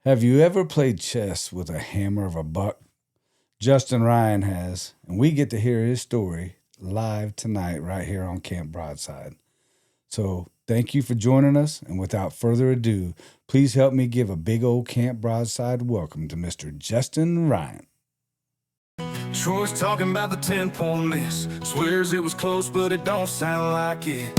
Have you ever played chess with a hammer of a buck? Justin Ryan has, and we get to hear his story live tonight right here on Camp Broadside. So thank you for joining us, and without further ado, please help me give a big old Camp Broadside welcome to Mr. Justin Ryan. Troy's talking about the 10-point miss. Swears it was close, but it don't sound like it.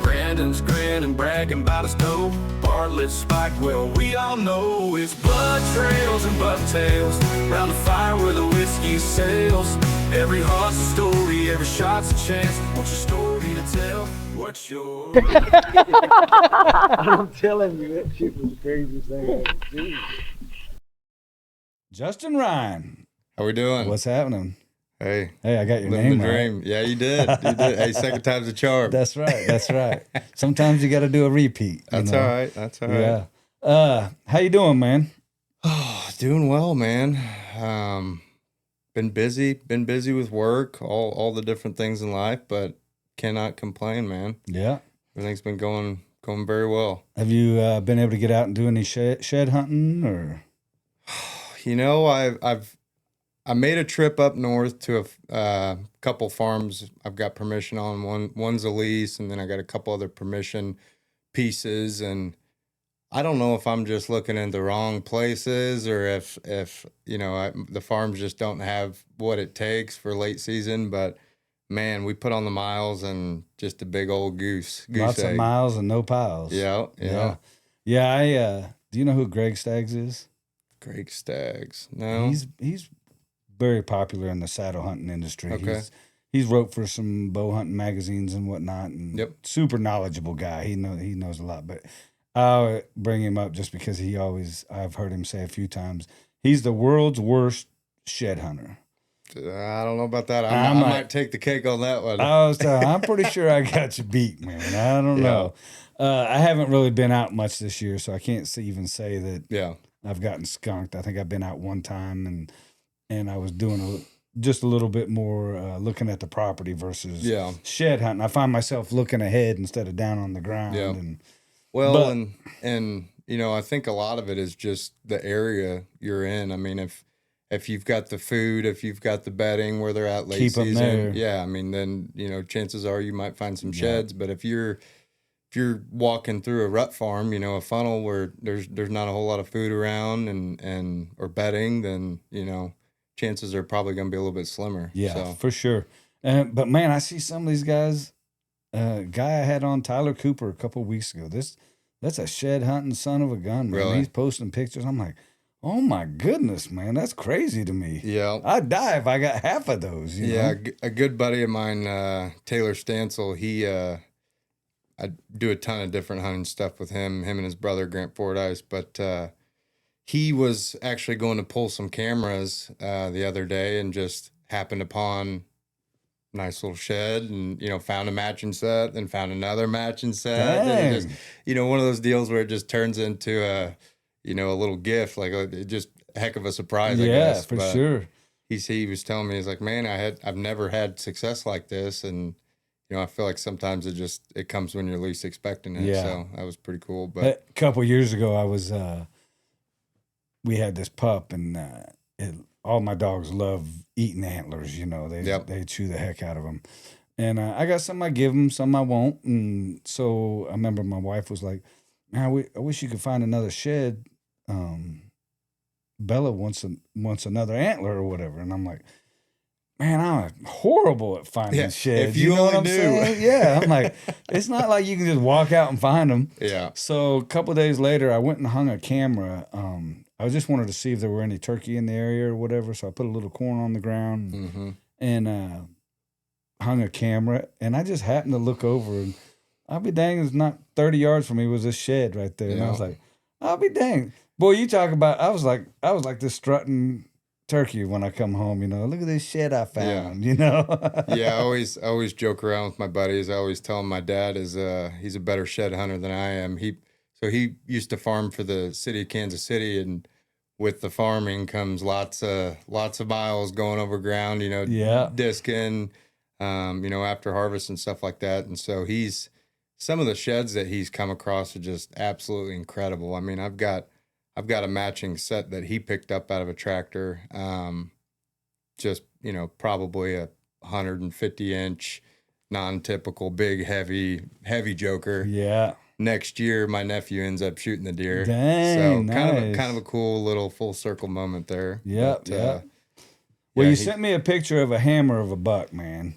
Brandon's grinning, bragging about his dough. Bartlett's spike, well, we all know it's blood trails and bucktails. Round the fire where the whiskey sails. Every heart's a story, every shot's a chance. What's your story to tell? What's your... I'm telling you, that shit was the craziest thing I ever seen. Justin Ryan. How we doing? What's happening? Hey, I got your living name the dream. right. Yeah, you did. You did. Hey, second time's a charm. That's right. Sometimes you got to do a repeat. That's all right. That's all right. Yeah. How you doing, man? Oh, doing well, man. Been busy with work, all the different things in life, but cannot complain, man. Yeah. Everything's been going very well. Have you been able to get out and do any shed hunting or? You know, I made a trip up north to a couple farms I've got permission on. One's a lease, and then I got a couple other permission pieces. And I don't know if I'm just looking in the wrong places or if you know, the farms just don't have what it takes for late season. But man, we put on the miles and just a big old goose Lots egg. of miles and no piles. Yeah. Do you know who Greg Staggs is? Greg Staggs. No. He's very popular in the saddle hunting industry. Okay. He's wrote for some bow hunting magazines and whatnot, and Yep. super knowledgeable guy. He knows a lot, but I'll bring him up just because I've heard him say a few times, he's the world's worst shed hunter. I don't know about that. I might take the cake on that one. I'm pretty sure I got you beat, man. I don't know. I haven't really been out much this year, so I can't even say that I've gotten skunked. I think I've been out one time, and I was doing just a little bit more looking at the property versus shed hunting. I find myself looking ahead instead of down on the ground. Yeah. And you know, I think a lot of it is just the area you're in. I mean, if you've got the food, if you've got the bedding where they're at late Keep 'em season, there. I mean, then you know, chances are you might find some sheds. But if you're walking through a rut farm, you know, a funnel where there's not a whole lot of food around and or bedding, then you know, chances are probably going to be a little bit slimmer. Yeah, so. for sure. But man, I see some of these guys. Guy I had on, Tyler Cooper, a couple of weeks ago. That's a shed hunting son of a gun, man. Really? He's posting pictures. I'm like, oh my goodness, man, that's crazy to me. Yeah, I'd die if I got half of those. You know? A good buddy of mine, Taylor Stansel, I do a ton of different hunting stuff with him and his brother Grant Fordyce, but he was actually going to pull some cameras the other day and just happened upon a nice little shed and, you know, found a matching set and found another matching set. And it just, you know, one of those deals where it just turns into a little gift, like it just a heck of a surprise, I guess. Yeah, for sure. He was telling me, he's like, man, I've never had success like this. And, you know, I feel like sometimes it comes when you're least expecting it. Yeah. So that was pretty cool. But a couple of years ago, we had this pup, and all my dogs love eating antlers. You know, they chew the heck out of them. And I got some I give them, some I won't. And so I remember my wife was like, man, I wish you could find another shed. Bella wants another antler or whatever. And I'm like, man, I'm horrible at finding sheds. If you know only what I'm knew. saying? Yeah. I'm like, it's not like you can just walk out and find them. Yeah. So a couple of days later, I went and hung a camera. I just wanted to see if there were any turkey in the area or whatever. So I put a little corn on the ground and hung a camera. And I just happened to look over, and I'll be dang, it's not 30 yards from me was this shed right there. And I was like, I'll be dang. Boy, you talk about, I was like this strutting turkey when I come home, you know, look at this shed I found, you know? I always joke around with my buddies. I always tell them my dad is he's a better shed hunter than I am. He used to farm for the city of Kansas City, and with the farming comes lots of miles going over ground, you know, disking, you know, after harvest and stuff like that. And so some of the sheds that he's come across are just absolutely incredible. I mean, I've got I've got a matching set that he picked up out of a tractor. Just, probably a 150-inch, non-typical, big, heavy joker. Yeah. Next year, my nephew ends up shooting the deer. Dang, so nice. kind of a cool little full circle moment there. Yep, But, yep. Well, you sent me a picture of a hammer of a buck, man.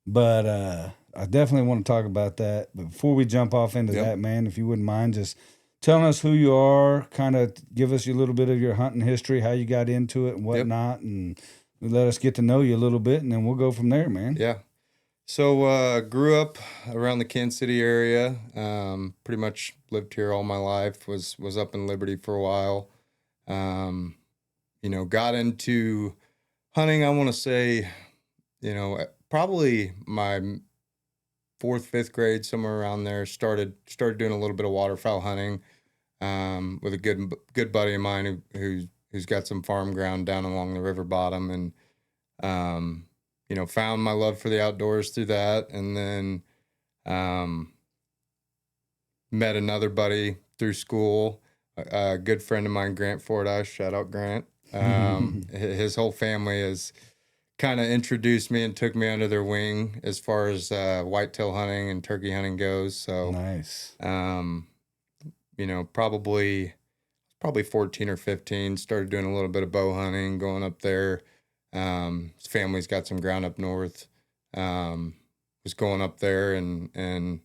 But I definitely want to talk about that. But before we jump off into that, man, if you wouldn't mind just telling us who you are, kind of give us a little bit of your hunting history, how you got into it and whatnot, and let us get to know you a little bit, and then we'll go from there, man. Yeah. So grew up around the Kansas City area. Pretty much lived here all my life. Was up in Liberty for a while. Got into hunting, I want to say, probably my 4th, 5th grade, somewhere around there. Started doing a little bit of waterfowl hunting with a good buddy of mine who's got some farm ground down along the river bottom, and found my love for the outdoors through that, and then met another buddy through school, a good friend of mine, Grant Fordyce. Shout out Grant. His whole family has kind of introduced me and took me under their wing as far as whitetail hunting and turkey hunting goes. So nice. Probably 14 or 15, started doing a little bit of bow hunting, going up there. His family's got some ground up north. Was going up there and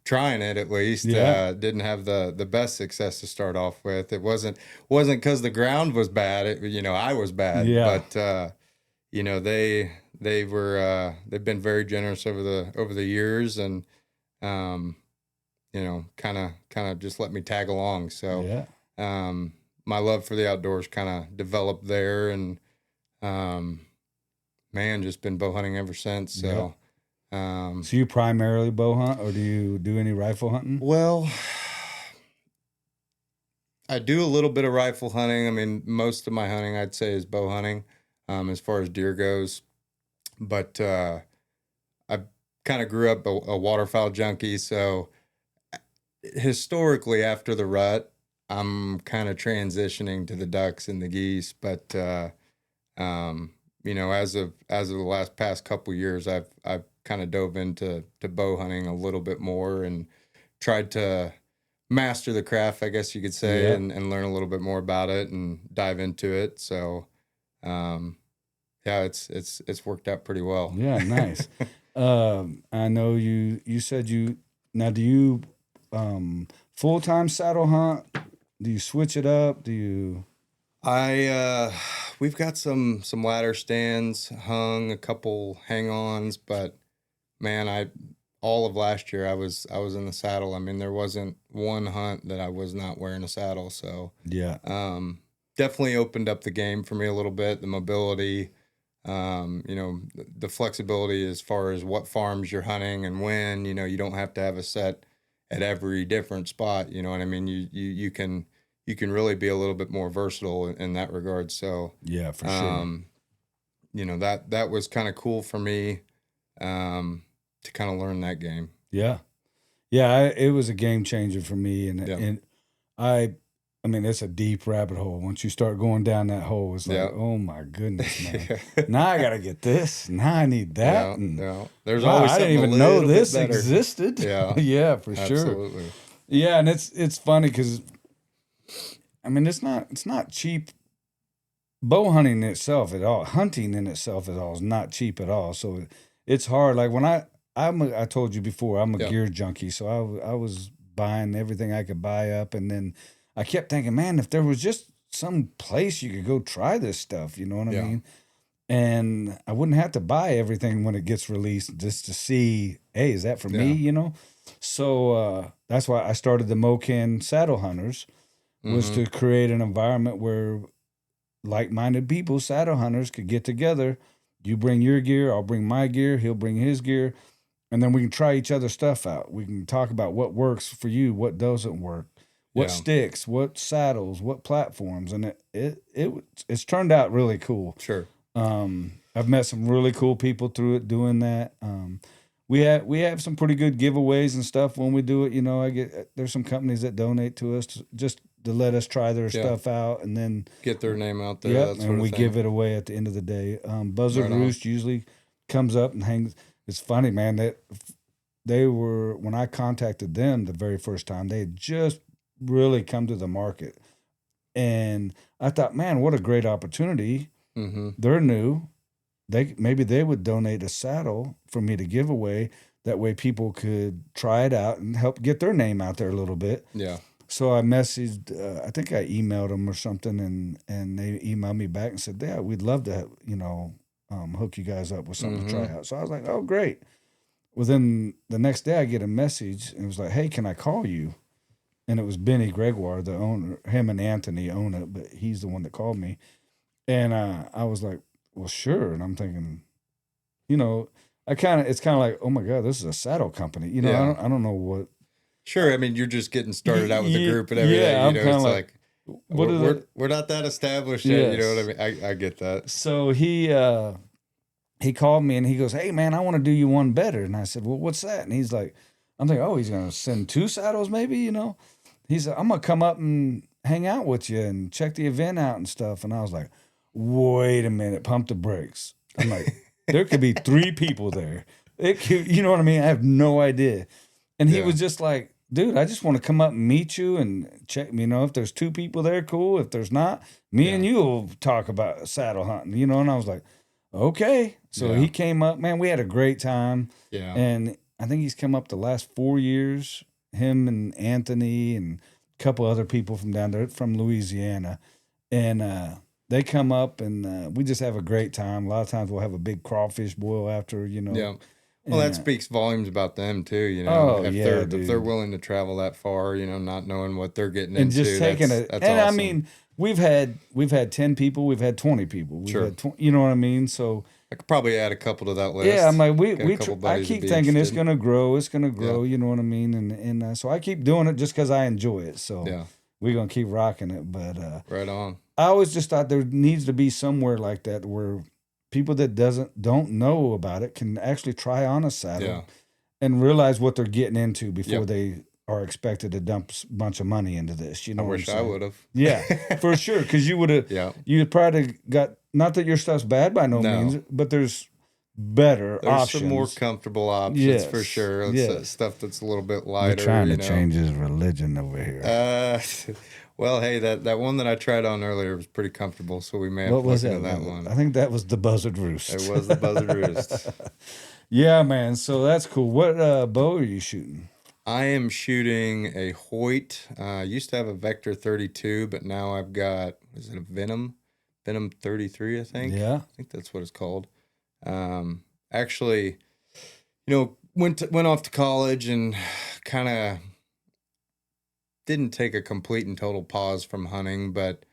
trying it at least. Didn't have the best success to start off with. It wasn't because the ground was bad. I was bad. Yeah. But they've been very generous over the years, and kind of just let me tag along. So my love for the outdoors kind of developed there, and just been bow hunting ever since. So. So you primarily bow hunt, or do you do any rifle hunting? Well, I do a little bit of rifle hunting. I mean, most of my hunting, I'd say, is bow hunting, as far as deer goes. But I kind of grew up a waterfowl junkie, so historically, after the rut, I'm kind of transitioning to the ducks and the geese. But as of the past couple years, I've kind of dove into bow hunting a little bit more and tried to master the craft, I guess you could say, and learn a little bit more about it and dive into it. So, it's worked out pretty well. Yeah, nice. I know you said do you full-time saddle hunt? Do you switch it up? Do you? We've got some ladder stands hung, a couple hang-ons, but man, all of last year I was in the saddle. I mean, there wasn't one hunt that I was not wearing a saddle. So definitely opened up the game for me a little bit. The mobility, the flexibility as far as what farms you're hunting and when. You don't have to have a set at every different spot. You know what I mean? You can really be a little bit more versatile in that regard. So yeah, for sure. That was kind of cool for me. To kind of learn that game. Yeah. It was a game changer for me, and I mean, it's a deep rabbit hole. Once you start going down that hole, it's like, oh my goodness, man! Now I got to get this. Now I need that. There's always I didn't even know this existed. Yeah, for sure. Absolutely. Yeah, and it's funny because, I mean, it's not cheap. Bow hunting itself at all, hunting in itself at all, is not cheap at all. So it's hard. Like when I told you before, I'm a gear junkie, so I was buying everything I could buy up, and then I kept thinking, man, if there was just some place you could go try this stuff, you know what I mean? And I wouldn't have to buy everything when it gets released just to see, hey, is that for me, So that's why I started the Mocan Saddle Hunters, was to create an environment where like-minded people, saddle hunters, could get together. You bring your gear, I'll bring my gear, he'll bring his gear, and then we can try each other's stuff out. We can talk about what works for you, what doesn't work, what sticks, what saddles, what platforms, and it's turned out really cool. Sure. I've met some really cool people through it doing that. We have some pretty good giveaways and stuff when we do it. There's some companies that donate to us just to let us try their stuff out, and then get their name out there. Yep, and we give it away at the end of the day. Buzzard Roost usually comes up and hangs. It's funny, man, that they were, when I contacted them the very first time, they had just really come to the market. And I thought, man, what a great opportunity. Mm-hmm. They're new. Maybe they would donate a saddle for me to give away. That way people could try it out and help get their name out there a little bit. Yeah. So I messaged, I think I emailed them or something, and they emailed me back and said, yeah, we'd love to, hook you guys up with something to try out. So I was like, oh, great. Well, then the next day I get a message, and it was like, hey, can I call you? And it was Benny Gregoire, the owner. Him and Anthony own it, but he's the one that called me. And I was like, well, sure. And I'm thinking, it's kind of like, oh my God, this is a saddle company. I don't know what. Sure. I mean, you're just getting started out with the group and everything. Yeah, I'm it's like we're not that established yet. You know what I mean? I get that. So he called me and he goes, hey man, I want to do you one better. And I said, well, what's that? And he's like, I'm thinking, oh, he's going to send 2 saddles maybe, He said, I'm going to come up and hang out with you and check the event out and stuff. And I was like, wait a minute, pump the brakes. I'm like, there could be 3 people there. You know what I mean? I have no idea. And he was just like, dude, I just want to come up and meet you and check, if there's 2 people there, cool. If there's not, me and you will talk about saddle hunting, and I was like, okay. So he came up, man, we had a great time. Yeah. And I think he's come up the last 4 years, him and Anthony and a couple other people from down there from Louisiana. And they come up and we just have a great time. A lot of times we'll have a big crawfish boil after, Yeah. Well, that speaks volumes about them too, Oh, if they're willing to travel that far, not knowing what they're getting and into. just taking it. That's and awesome. I mean, we've had 10 people, we've had 20 people, you know what I mean? So I could probably add a couple to that list. yeah, I'm like, I keep thinking it's gonna grow, you know what I mean? And so I keep doing it just because I enjoy it. So we're gonna keep rocking it. But right on. I always just thought there needs to be somewhere like that where people that don't know about it can actually try on a saddle and realize what they're getting into before they are expected to dump a bunch of money into this. I wish I would have. Yeah, for sure. Because you would have. You'd probably got, not that your stuff's bad by no means, but there's better options. Some more comfortable options for sure. Stuff that's a little bit lighter. We're trying to change his religion over here. Well, hey, that one that I tried on earlier was pretty comfortable, so we may have to look into that one. I think that was the Buzzard Roost. It was the Buzzard Roost. Yeah, man. So that's cool. What bow are you shooting? I am shooting a Hoyt. I used to have a Vector 32, but now I've got, is it a Venom 33, I think? Yeah. I think that's what it's called. Actually, went off to college and kind of didn't take a complete and total pause from hunting, but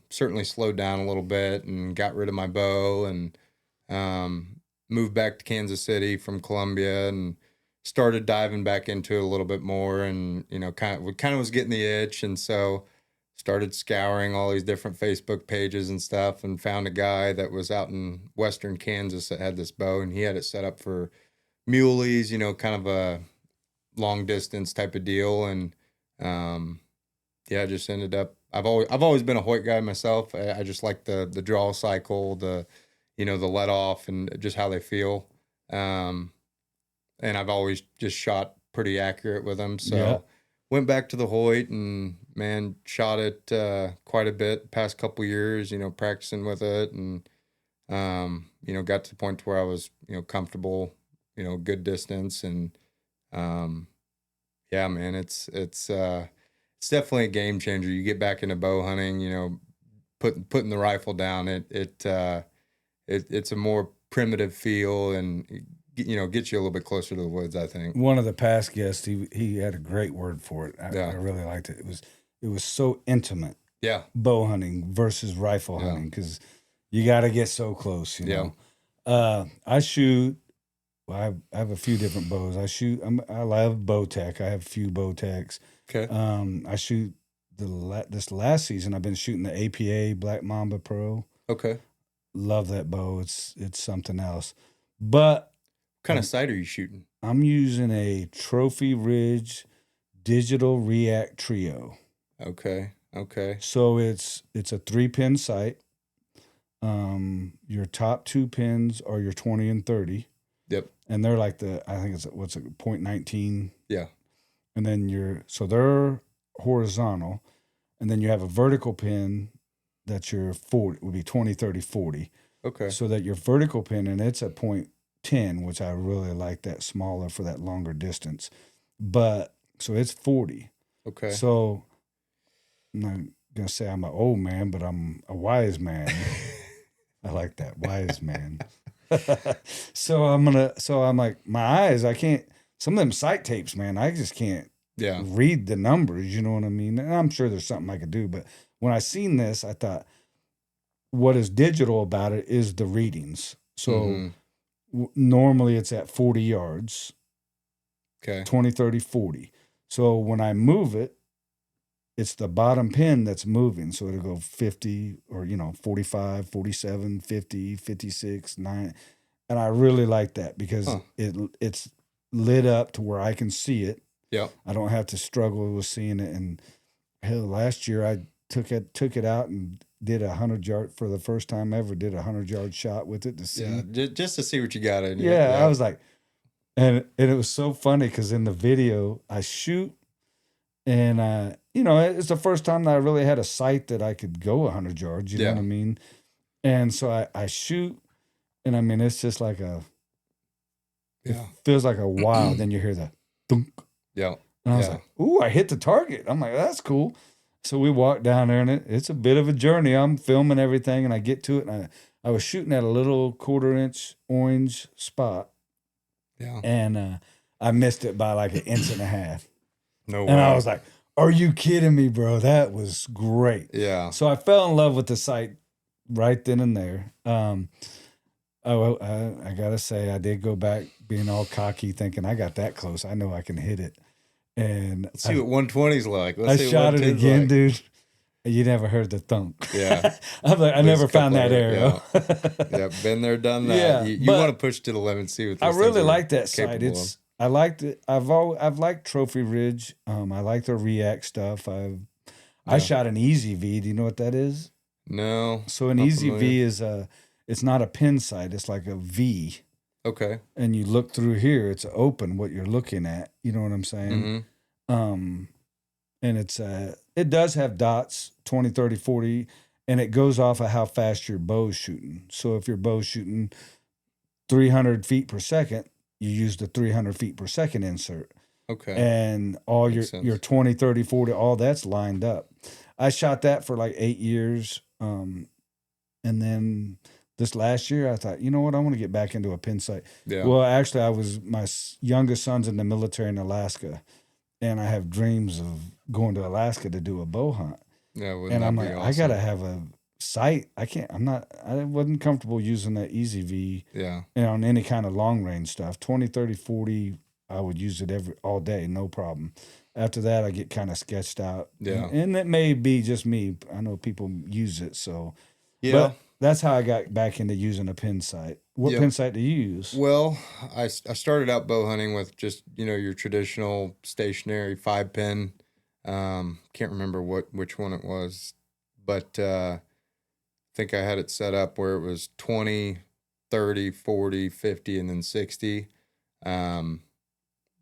certainly slowed down a little bit and got rid of my bow and moved back to Kansas City from Columbia and started diving back into it a little bit more, and kind of was getting the itch, and so started scouring all these different Facebook pages and stuff, and found a guy that was out in western Kansas that had this bow, and he had it set up for muleys, kind of a long distance type of deal, and just ended up. I've always been a Hoyt guy myself. I just like the draw cycle, the let off, and just how they feel. And I've always just shot pretty accurate with them. So went back to the Hoyt and, man, shot it quite a bit past couple years, practicing with it. And, got to the point where I was, comfortable, good distance. And, yeah, man, it's definitely a game changer. You get back into bow hunting, putting the rifle down, it's a more primitive feel and, gets you a little bit closer to the woods, I think. One of the past guests, he had a great word for it. I really liked it. It was so intimate. Yeah. Bow hunting versus rifle hunting, because you got to get so close, I shoot. Well, I have a few different bows. I love Bowtech. I have a few Bowtechs. Okay. I shoot this last season. I've been shooting the APA Black Mamba Pro. Okay. Love that bow. It's something else. But what kind of sight are you shooting? I'm using a Trophy Ridge Digital React Trio. Okay. Okay. So it's a 3-pin sight. Your top 2 pins are your 20 and 30. Yep. And they're like I think it's .19. Yeah. And then so they're horizontal. And then you have a vertical pin that's your 40, would be 20, 30, 40. Okay. So that your vertical pin, and it's at .10, which I really like that smaller for that longer distance. But so it's 40. Okay. So I'm not gonna say I'm an old man, but I'm a wise man. I like that, wise man. So I'm like, my eyes, I can't, some of them sight tapes, man, I just can't read the numbers, you know what I mean? And I'm sure there's something I could do, but when I seen this, I thought, what is digital about it is the readings. So normally it's at 40 yards. Okay. 20, 30, 40. So when I move it, it's the bottom pin that's moving. So it'll go 50 or, 45, 47, 50, 56, 9. And I really like that because it's lit up to where I can see it. Yep. I don't have to struggle with seeing it. And hell, last year I took it out and did 100-yard for the first time ever, did a 100-yard shot with it to see. Yeah, just to see what you got in. Yeah, I was like, and it was so funny because in the video I shoot, and it's the first time that I really had a sight that I could go 100 yards. You know what I mean? And so I shoot, and I mean it's just like it feels like a while. Then you hear the thunk. Yeah. And I was like, ooh, I hit the target. I'm like, that's cool. So we walk down there, and it's a bit of a journey. I'm filming everything, and I get to it, and I was shooting at a little 1/4-inch orange spot. Yeah. And I missed it by like 1.5 inches. No way. And I was like, are you kidding me, bro? That was great. Yeah. So I fell in love with the sight right then and there. I got to say, I did go back being all cocky thinking I got that close. I know I can hit it. And let's see what 120's like. I shot it again, dude. You never heard the thunk. Yeah. I'm like, I never found that arrow. Yeah, been there, done that. Yeah, you want to push to the limit, see what I really like that sight. I liked it. I've liked Trophy Ridge. I like their React stuff. I shot an Easy V. Do you know what that is? No. So an Easy V is it's not a pin sight. It's like a V. Okay. And you look through here, it's open what you're looking at. You know what I'm saying? Mm-hmm. And it does have dots, 20, 30, 40, and it goes off of how fast your bow's shooting. So if your bow's shooting 300 feet per second, you use the 300 feet per second insert. Okay. And all your 20, 30, 40, all that's lined up. I shot that for like 8 years. And then this last year, I thought, you know what? I want to get back into a pin sight. Yeah. Well, actually, my youngest son's in the military in Alaska, and I have dreams of going to Alaska to do a bow hunt. Yeah, and I'm like, awesome? I gotta have a sight. I wasn't comfortable using that Easy V. Yeah. And on any kind of long range stuff, 20, 30, 40, I would use it all day, no problem. After that, I get kind of sketched out. Yeah. And it may be just me. I know people use it, so. Yeah. But that's how I got back into using a pin sight. What pin sight do you use? Well, I started out bow hunting with just, your traditional stationary 5-pin. Can't remember which one it was, but I think I had it set up where it was 20, 30, 40, 50, and then 60.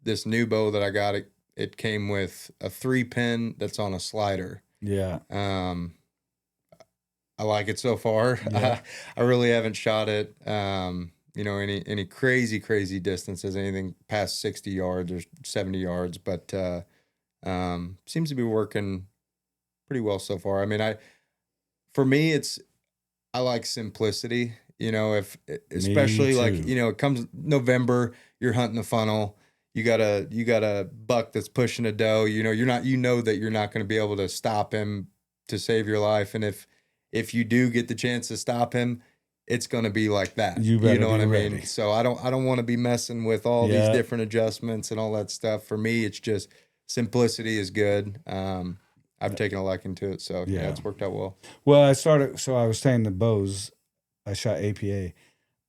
This new bow that I got, it came with a 3-pin that's on a slider. Yeah. I like it so far. Yeah. I really haven't shot it, any crazy distances, anything past 60 yards or 70 yards, but seems to be working pretty well so far. I mean, for me, I like simplicity, especially like, it comes November, you're hunting the funnel. You got a buck that's pushing a doe, you know that you're not going to be able to stop him to save your life. And if you do get the chance to stop him, it's going to be like that. You know what I mean? So I don't want to be messing with all these different adjustments and all that stuff. For me, it's just simplicity is good. I've taken a liking to it. So yeah, it's worked out well. Well, I was saying the bows, I shot APA.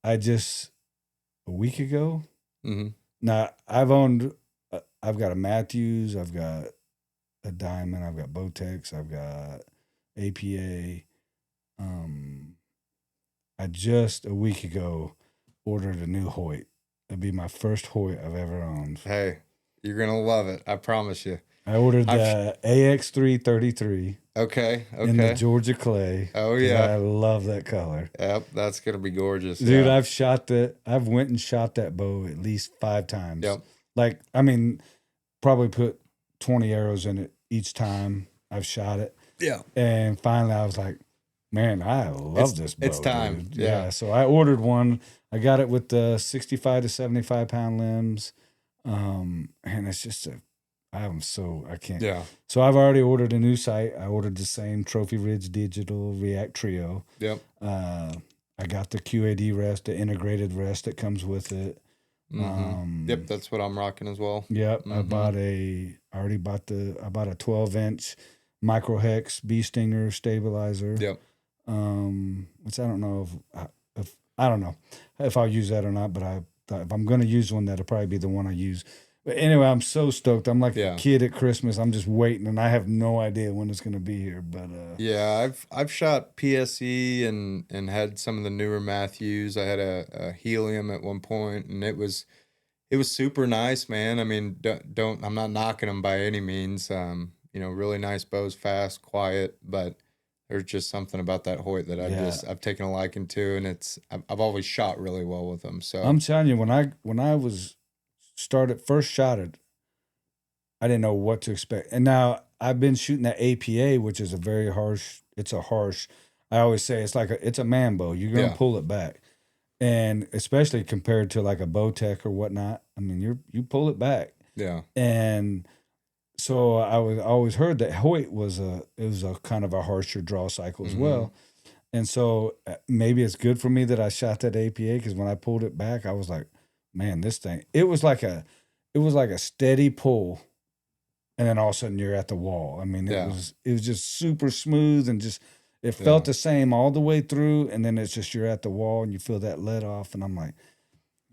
A week ago. Mm-hmm. Now I've got a Matthews, I've got a Diamond. I've got Bowtex. I've got APA. I just a week ago ordered a new Hoyt. It'll be my first Hoyt I've ever owned. Hey, you're gonna love it. I promise you. I ordered the AX333. Okay. In the Georgia clay. Oh yeah, I love that color. Yep, that's gonna be gorgeous, dude. Yeah. I've went and shot that bow at least 5 times. Yep. Like, I mean, probably put 20 arrows in it each time I've shot it. Yeah. And finally, I was like, man, I love this bow. It's time. Dude. Yeah. So I ordered one. I got it with the 65 to 75 pound limbs. And it's just I can't. Yeah. So I've already ordered a new sight. I ordered the same Trophy Ridge Digital React Trio. Yep. I got the QAD rest, the integrated rest that comes with it. Yep, that's what I'm rocking as well. Yep. I bought a 12-inch micro hex bee stinger stabilizer. Yep. Which I don't know if I don't know if I'll use that or not, but if I'm going to use one, that'll probably be the one I use. But anyway, I'm so stoked. I'm like a kid at Christmas. I'm just waiting, and I have no idea when it's going to be here. But yeah, I've shot PSE and had some of the newer Matthews. I had a Helium at one point, and it was super nice, man. I mean, don't I'm not knocking them by any means. Really nice bows, fast, quiet, but there's just something about that Hoyt that I've taken a liking to, and I've always shot really well with them. So I'm telling you, when I was first shot it, I didn't know what to expect. And now I've been shooting that APA, which is I always say it's a man bow. You're going to pull it back. And especially compared to like a Bowtech or whatnot, I mean, you pull it back. Yeah. And so I always heard that Hoyt was a kind of a harsher draw cycle as well. And so maybe it's good for me that I shot that APA, because when I pulled it back, I was like, man, this thing, it was like a steady pull, and then all of a sudden you're at the wall. I mean, it was just super smooth, and just it felt the same all the way through, and then it's just you're at the wall and you feel that let off, and I'm like,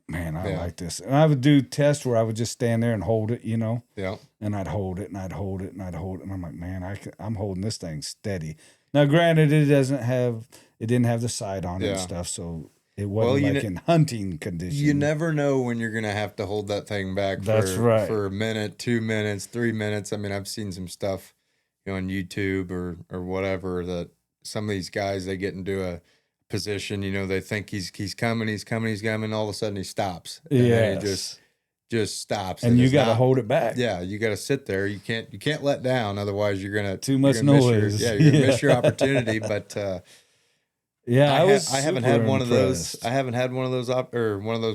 man, I like this. And I would do tests where I would just stand there and hold it, Yeah. and I'd hold it and I'd hold it and I'd hold it, and I'm like, man, I'm holding this thing steady. Now, granted, it didn't have the sight on it and stuff, so it wasn't in hunting condition. You never know when you're going to have to hold that thing back for a minute, 2 minutes, 3 minutes. I mean, I've seen some stuff, on YouTube or whatever, that some of these guys, they get into a position, they think he's coming, and all of a sudden he stops. And then he just stops. And you got to hold it back. Yeah, you got to sit there. You can't let down, otherwise you're going to too much noise. You're going to miss your opportunity, but I haven't had one of those. I haven't had one of those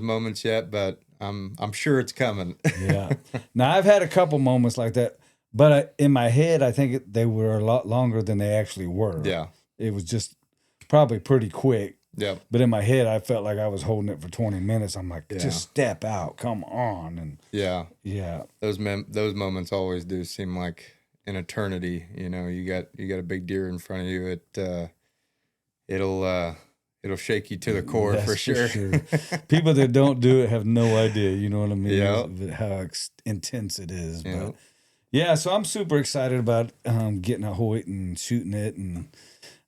moments yet, but I'm sure it's coming. Yeah. Now I've had a couple moments like that, but in my head, I think they were a lot longer than they actually were. Yeah. It was just probably pretty quick. Yeah. But in my head, I felt like I was holding it for 20 minutes. I'm like, just step out, come on, and yeah. Those moments always do seem like an eternity. You got a big deer in front of you. It'll shake you to the core. That's for sure. People that don't do it have no idea, you know what I mean? Yeah. How intense it is. But so I'm super excited about getting a Hoyt and shooting it, and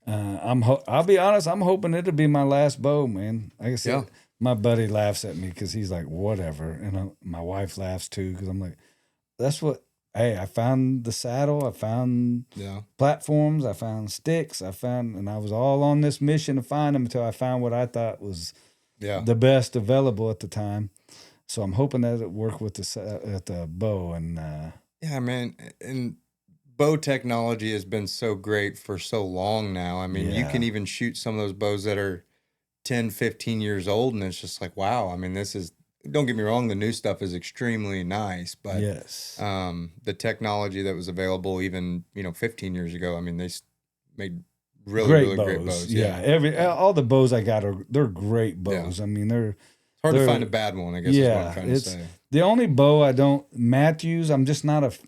I'll be honest, I'm hoping it'll be my last bow, man. Like I said, my buddy laughs at me because he's like, whatever, and my wife laughs too, because I'm like, I found the saddle, I found platforms, I found sticks, and I was all on this mission to find them until I found what I thought was the best available at the time. So I'm hoping that it work with the bow. And man, and bow technology has been so great for so long now. I mean, you can even shoot some of those bows that are 10, 15 years old, and it's just like, wow. I mean, don't get me wrong, the new stuff is extremely nice, but the technology that was available even 15 years ago, I mean, they made really great bows. Yeah, all the bows I got they're great bows. I mean, they're hard to find a bad one, I guess is what I'm trying to say. The only bow Matthews, I'm just not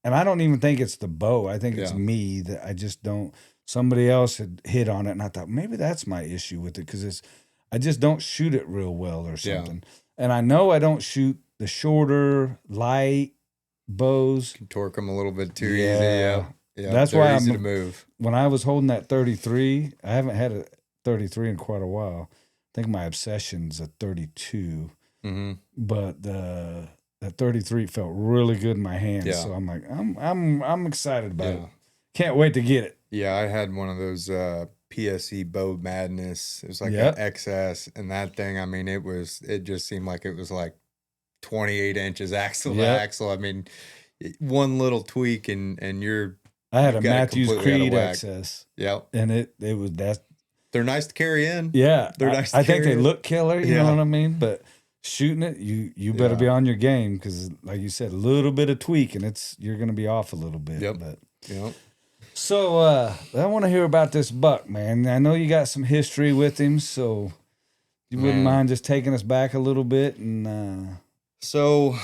and I don't even think it's the bow. I think it's me that I just don't. Somebody else had hit on it, and I thought maybe that's my issue with it, because I just don't shoot it real well or something. And I know I don't shoot the shorter, light, bows. Can torque them a little bit too Yeah. easy. Yeah. Yeah. That's they're why easy to move. When I was holding that 33, I haven't had a 33 in quite a while. I think my obsession's a 32. Mm-hmm. But that 33 felt really good in my hands. Yeah. So I'm like, I'm excited about it. Yeah. Can't wait to get it. Yeah, I had one of those PSE Bow Madness. It was like Yep. an XS, and that thing, I mean, it just seemed like it was like 28 inches axle to Yep. axle. I mean, one little tweak and I had a you've got it Matthews completely out of Creed whack. XS. Yep. And it was that. They're nice to carry in. Yeah. They're nice to I think carry they in. look killer, you Yeah. know what I mean? But shooting it, you better Yeah. be on your game because, like you said, a little bit of tweak and you're going to be off a little bit. Yep. But Yep. so I want to hear about this buck, man. I know you got some history with him, so you wouldn't mind just taking us back a little bit and. So,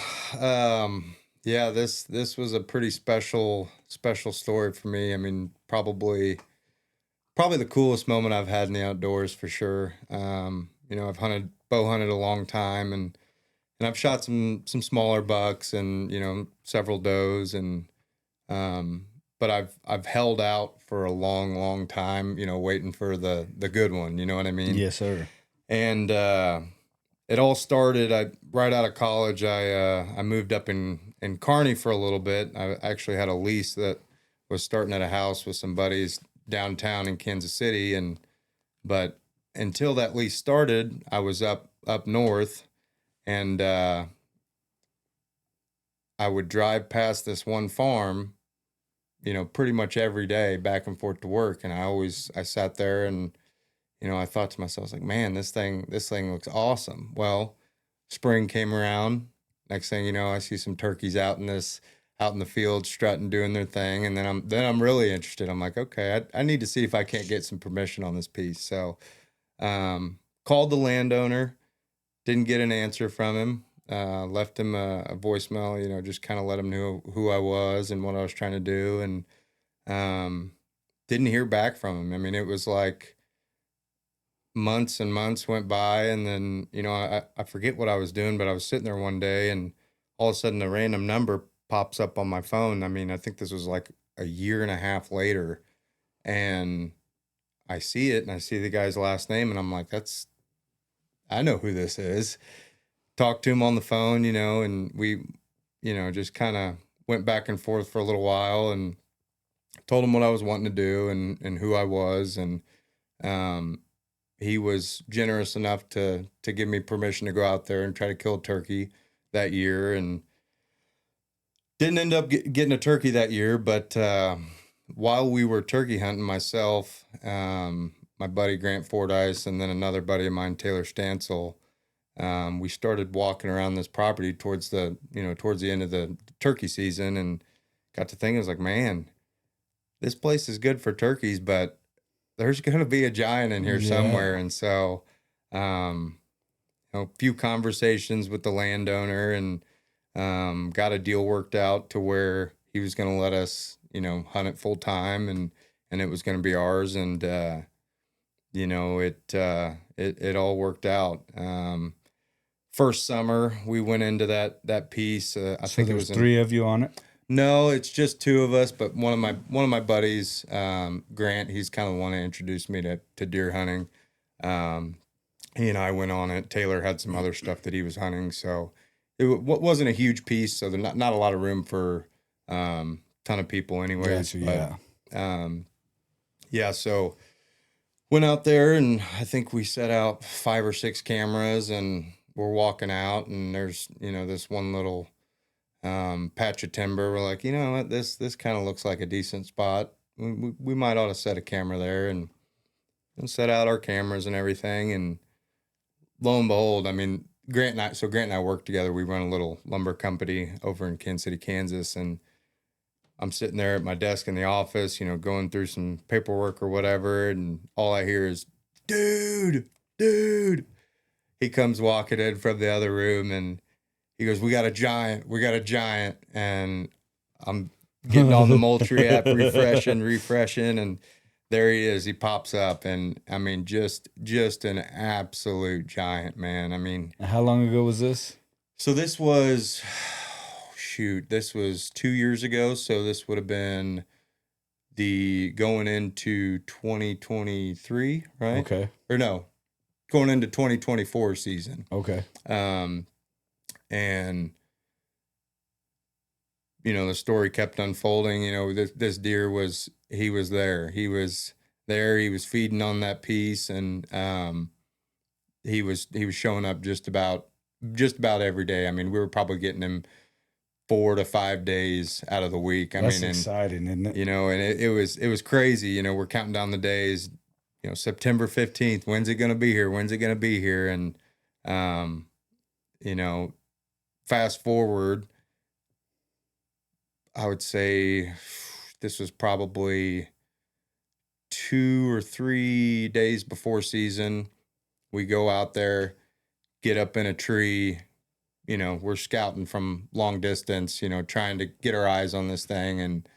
yeah, this was a pretty special story for me. I mean, probably the coolest moment I've had in the outdoors for sure. You know, I've bow hunted a long time and I've shot some smaller bucks and, you know, several does and, but I've held out for a long time, you know, waiting for the good one, you know what I mean? Yes, sir. And, it all started, right out of college, I moved up in Kearney for a little bit. I actually had a lease that was starting at a house with some buddies downtown in Kansas City. But until that lease started, I was up north and, I would drive past this one farm, you know, pretty much every day back and forth to work. And I sat there and, you know, I thought to myself, I was like, man, this thing looks awesome. Well, spring came around. Next thing you know, I see some turkeys out in the field strutting, doing their thing. And then I'm really interested. I'm like, okay, I need to see if I can't get some permission on this piece. So, called the landowner, didn't get an answer from him. Left him a voicemail, you know, just kind of let him know who I was and what I was trying to do. And, didn't hear back from him. I mean, it was like months and months went by. And then, you know, I forget what I was doing, but I was sitting there one day and all of a sudden a random number pops up on my phone. I mean, I think this was like a year and a half later and I see it and I see the guy's last name and I'm like, I know who this is. Talked to him on the phone, you know, and we, you know, just kind of went back and forth for a little while and told him what I was wanting to do and who I was. And, he was generous enough to give me permission to go out there and try to kill a turkey that year and didn't end up getting a turkey that year. But, while we were turkey hunting, myself, my buddy Grant Fordyce, and then another buddy of mine, Taylor Stansel, we started walking around this property towards the end of the turkey season and got to thinking, I was like, man, this place is good for turkeys, but there's going to be a giant in here somewhere. And so, you know, a few conversations with the landowner and, got a deal worked out to where he was going to let us, you know, hunt it full time and it was going to be ours. And, you know, it all worked out. First summer we went into that piece. I think there it was was 3 of you on it. No, it's just 2 of us, but one of my buddies, Grant, he's kind of the one that introduced me to deer hunting. He and I went on it. Taylor had some other stuff that he was hunting, so it wasn't a huge piece. So there's not a lot of room for ton of people, anyways. Gotcha, but, yeah. So went out there, and I think we set out 5 or 6 cameras, and we're walking out, and there's, you know, this one little patch of timber. We're like, you know what, this kind of looks like a decent spot. We might ought to set a camera there and set out our cameras and everything. And lo and behold, I mean, Grant and I work together. We run a little lumber company over in Kansas City, Kansas. And I'm sitting there at my desk in the office, you know, going through some paperwork or whatever. And all I hear is, dude. He comes walking in from the other room and he goes, we got a giant. And I'm getting on the Moultrie app, refreshing. And there he is. He pops up. And I mean, just an absolute giant, man. I mean, How long ago was this? so this was, shoot, this was 2 years ago. So this would have been going into 2023, right? Okay. Or no, going into 2024 season. Okay. And the story kept unfolding. This deer he was there. He was there. He was feeding on that piece, and he was showing up just about every day. I mean, we were probably getting him 4 to 5 days out of the week. That's exciting, isn't it? And it was crazy. We're counting down the days. September 15th. When's it gonna be here? When's it gonna be here? And fast forward, I would say this was probably 2 or 3 days before season. We go out there, get up in a tree. We're scouting from long distance, trying to get our eyes on this thing, and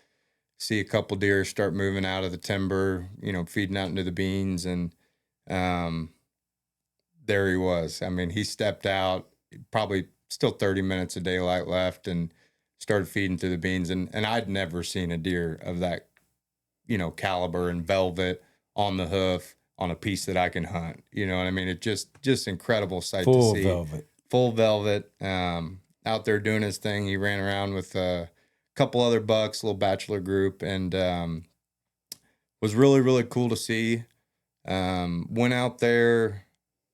see a couple deer start moving out of the timber, feeding out into the beans. And there he was. I mean, he stepped out, probably still 30 minutes of daylight left, and started feeding through the beans. And I'd never seen a deer of that, caliber and velvet on the hoof on a piece that I can hunt. You know what I mean? It just incredible sight to see. Full velvet, out there doing his thing. He ran around with a couple other bucks, little bachelor group, and was really, really cool to see. Went out there,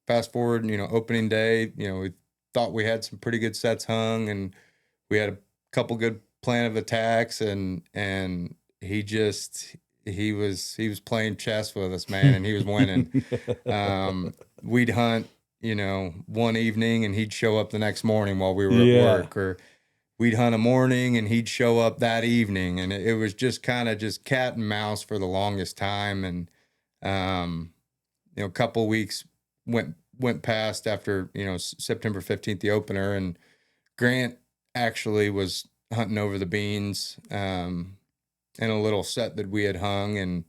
fast forward, opening day, we thought we had some pretty good sets hung, and we had a couple good plan of attacks, and he was playing chess with us, man, and he was winning. We'd hunt, one evening, and he'd show up the next morning while we were at work, or we'd hunt a morning and he'd show up that evening. And it was just kind of just cat and mouse for the longest time. And, a couple of weeks went past after, September 15th, the opener, and Grant actually was hunting over the beans, in a little set that we had hung, and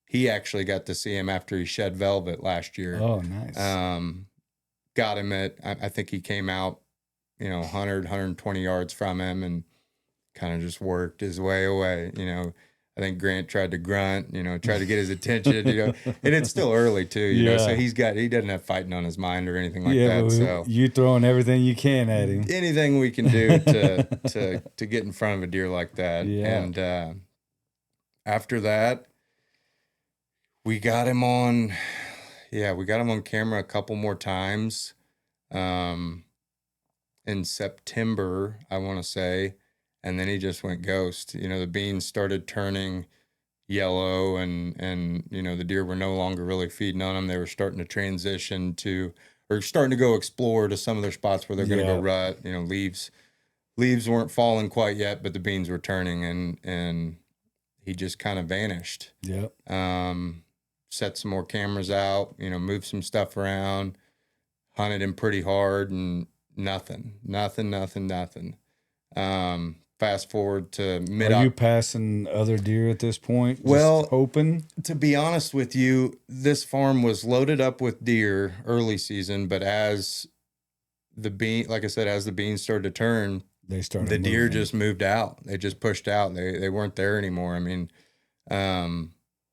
he actually got to see him after he shed velvet last year. Oh, nice. Got him I think he came out, 100, 120 yards from him, and kind of just worked his way away. I think Grant tried to grunt, tried to get his attention, and it's still early too, so he doesn't have fighting on his mind or anything like that. So you throwing everything you can at him. Anything we can do to get in front of a deer like that. Yeah. And after that, we got him on camera a couple more times. In September, I want to say, and then he just went ghost. The beans started turning yellow, and the deer were no longer really feeding on them. They were starting to transition or starting to go explore to some of their spots where they're going to go rut. Leaves weren't falling quite yet, but the beans were turning, and he just kind of vanished. Yep. Set some more cameras out, moved some stuff around, hunted him pretty hard, and nothing. Fast forward to mid. Are you passing other deer at this point? Well, open. To be honest with you, this farm was loaded up with deer early season, but as the beans started to turn, the deer just moved out. They just pushed out. They weren't there anymore. I mean,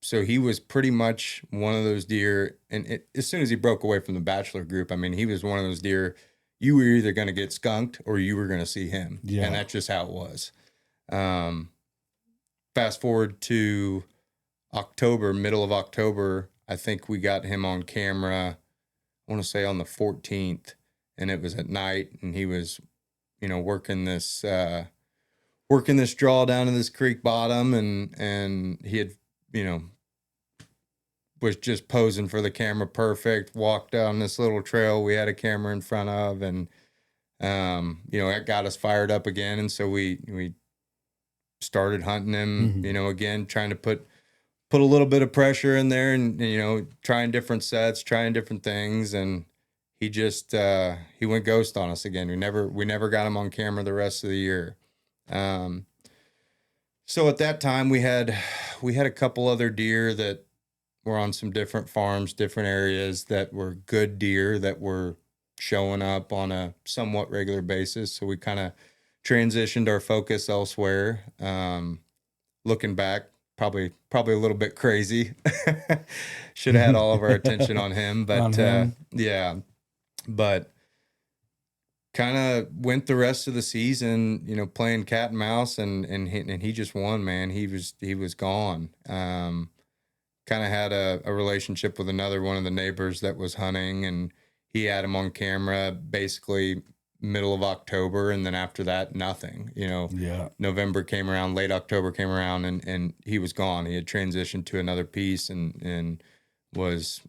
so he was pretty much one of those deer, and as soon as he broke away from the bachelor group, I mean, he was one of those deer. You were either going to get skunked or you were going to see him. Yeah. And that's just how it was. Fast forward to October, middle of October, I think we got him on camera, I want to say on the 14th, and it was at night, and he was, working this draw down to this creek bottom, and he had, was just posing for the camera perfect, walked down this little trail we had a camera in front of, and it got us fired up again. And so we started hunting him, again, trying to put a little bit of pressure in there, and trying different sets, trying different things, and he just he went ghost on us again. We never got him on camera the rest of the year. So at that time we had a couple other deer that were on some different farms, different areas, that were good deer that were showing up on a somewhat regular basis. So we kind of transitioned our focus elsewhere. Looking back, probably a little bit crazy. Should have had all of our attention on him, but On him. yeah, but kind of went the rest of the season, playing cat and mouse, and he just won, man. He was gone. Kind of had a relationship with another one of the neighbors that was hunting, and he had him on camera basically middle of October, and then after that, nothing. Yeah. November came around, late October came around, and he was gone. He had transitioned to another piece and was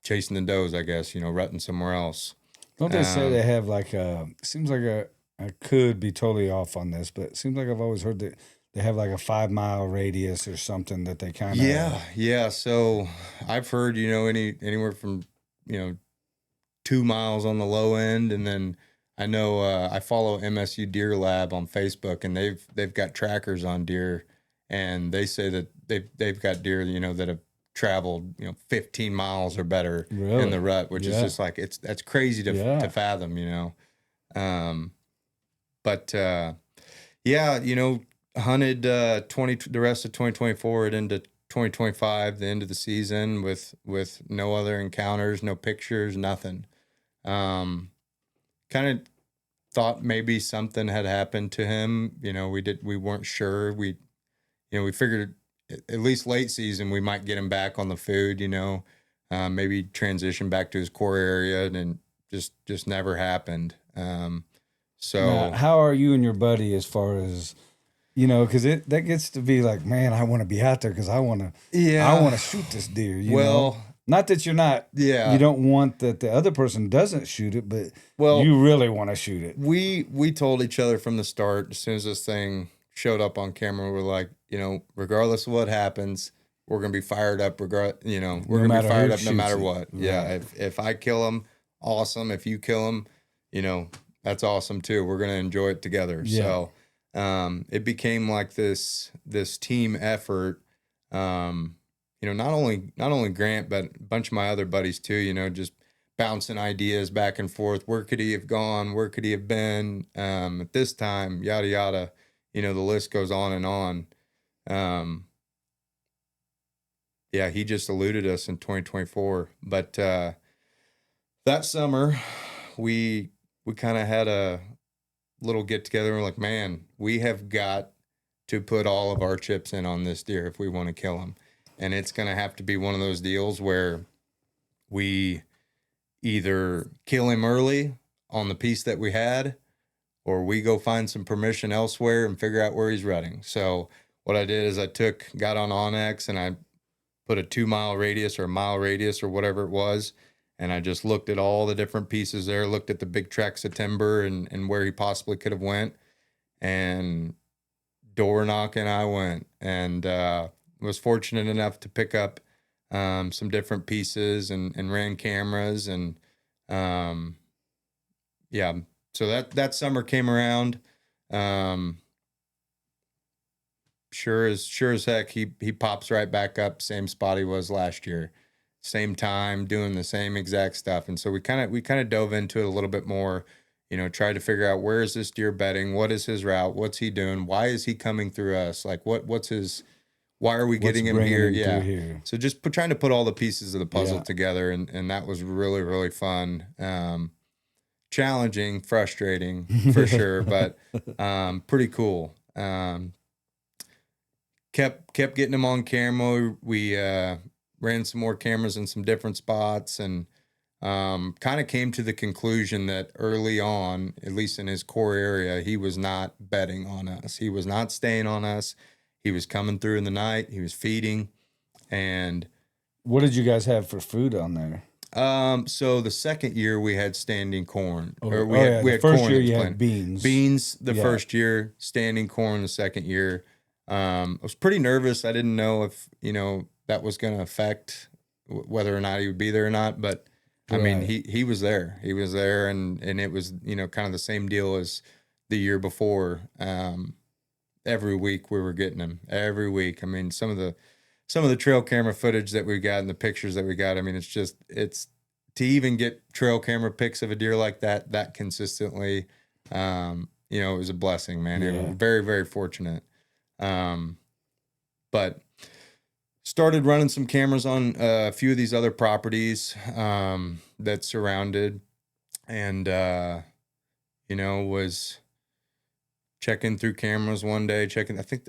chasing the does, I guess, rutting somewhere else. Don't they say they have like seems like I could be totally off on this, but it seems like I've always heard that they have like a 5 mile radius or something that they kind of. Yeah. So I've heard, anywhere from, 2 miles on the low end. And then I know I follow MSU Deer Lab on Facebook, and they've got trackers on deer, and they say that they've got deer, that have traveled 15 miles or better in the rut, which is just like that's crazy to fathom, but hunted the rest of 2024 and into 2025, the end of the season, with no other encounters, no pictures, nothing. Kind of thought maybe something had happened to him. We weren't sure. We figured at least late season we might get him back on the food, maybe transition back to his core area, and just never happened. So now, how are you and your buddy as far as, because that gets to be like, man, I want to be out there because I want to shoot this deer. Not that you're not, you don't want that the other person doesn't shoot it, but you really want to shoot it. We told each other from the start, as soon as this thing showed up on camera, we're like, regardless of what happens, we're going to be fired up. We're going to be fired up no matter what. Right. Yeah. If I kill him, awesome. If you kill him, that's awesome too. We're going to enjoy it together. Yeah. So, it became like this team effort. Not only Grant, but a bunch of my other buddies too, just bouncing ideas back and forth. Where could he have gone? Where could he have been at this time? Yada, yada. The list goes on and on. He just eluded us in 2024. But that summer, we kind of had a little get together. We're like, man, we have got to put all of our chips in on this deer if we want to kill him. And it's going to have to be one of those deals where we either kill him early on the piece that we had, or we go find some permission elsewhere and figure out where he's rutting. So what I did is I got on Onyx, and I put a 2 mile radius or a mile radius or whatever it was. And I just looked at all the different pieces there, looked at the big tracts of timber and where he possibly could have went. And door knocking I went, and was fortunate enough to pick up some different pieces and ran cameras. And so that summer came around. Sure as heck, he pops right back up, same spot he was last year, same time, doing the same exact stuff. And so we kind of dove into it a little bit more, tried to figure out, where is this deer bedding? What is his route? What's he doing? Why is he coming through us? Like why are we getting him here? Here? So just trying to put all the pieces of the puzzle together. And that was really, really fun. Challenging, frustrating for sure, but pretty cool. Kept getting him on camera. We ran some more cameras in some different spots, and kind of came to the conclusion that early on, at least in his core area, he was not bedding on us. He was not staying on us. He was coming through in the night. He was feeding. And what did you guys have for food on there? So the second year we had standing corn. We had the first year you had beans. Beans the first year, standing corn the second year. I was pretty nervous. I didn't know if, that was going to affect whether or not he would be there or not. But I mean, he was there. He was there, and it was, kind of the same deal as the year before. Every week we were getting him. Every week. I mean, some of the trail camera footage that we got and the pictures that we got, I mean, it's to even get trail camera pics of a deer like that consistently, you know, it was a blessing, man. Yeah. It was very, very fortunate. But started running some cameras on a few of these other properties that surrounded, and you know, was checking through cameras one day,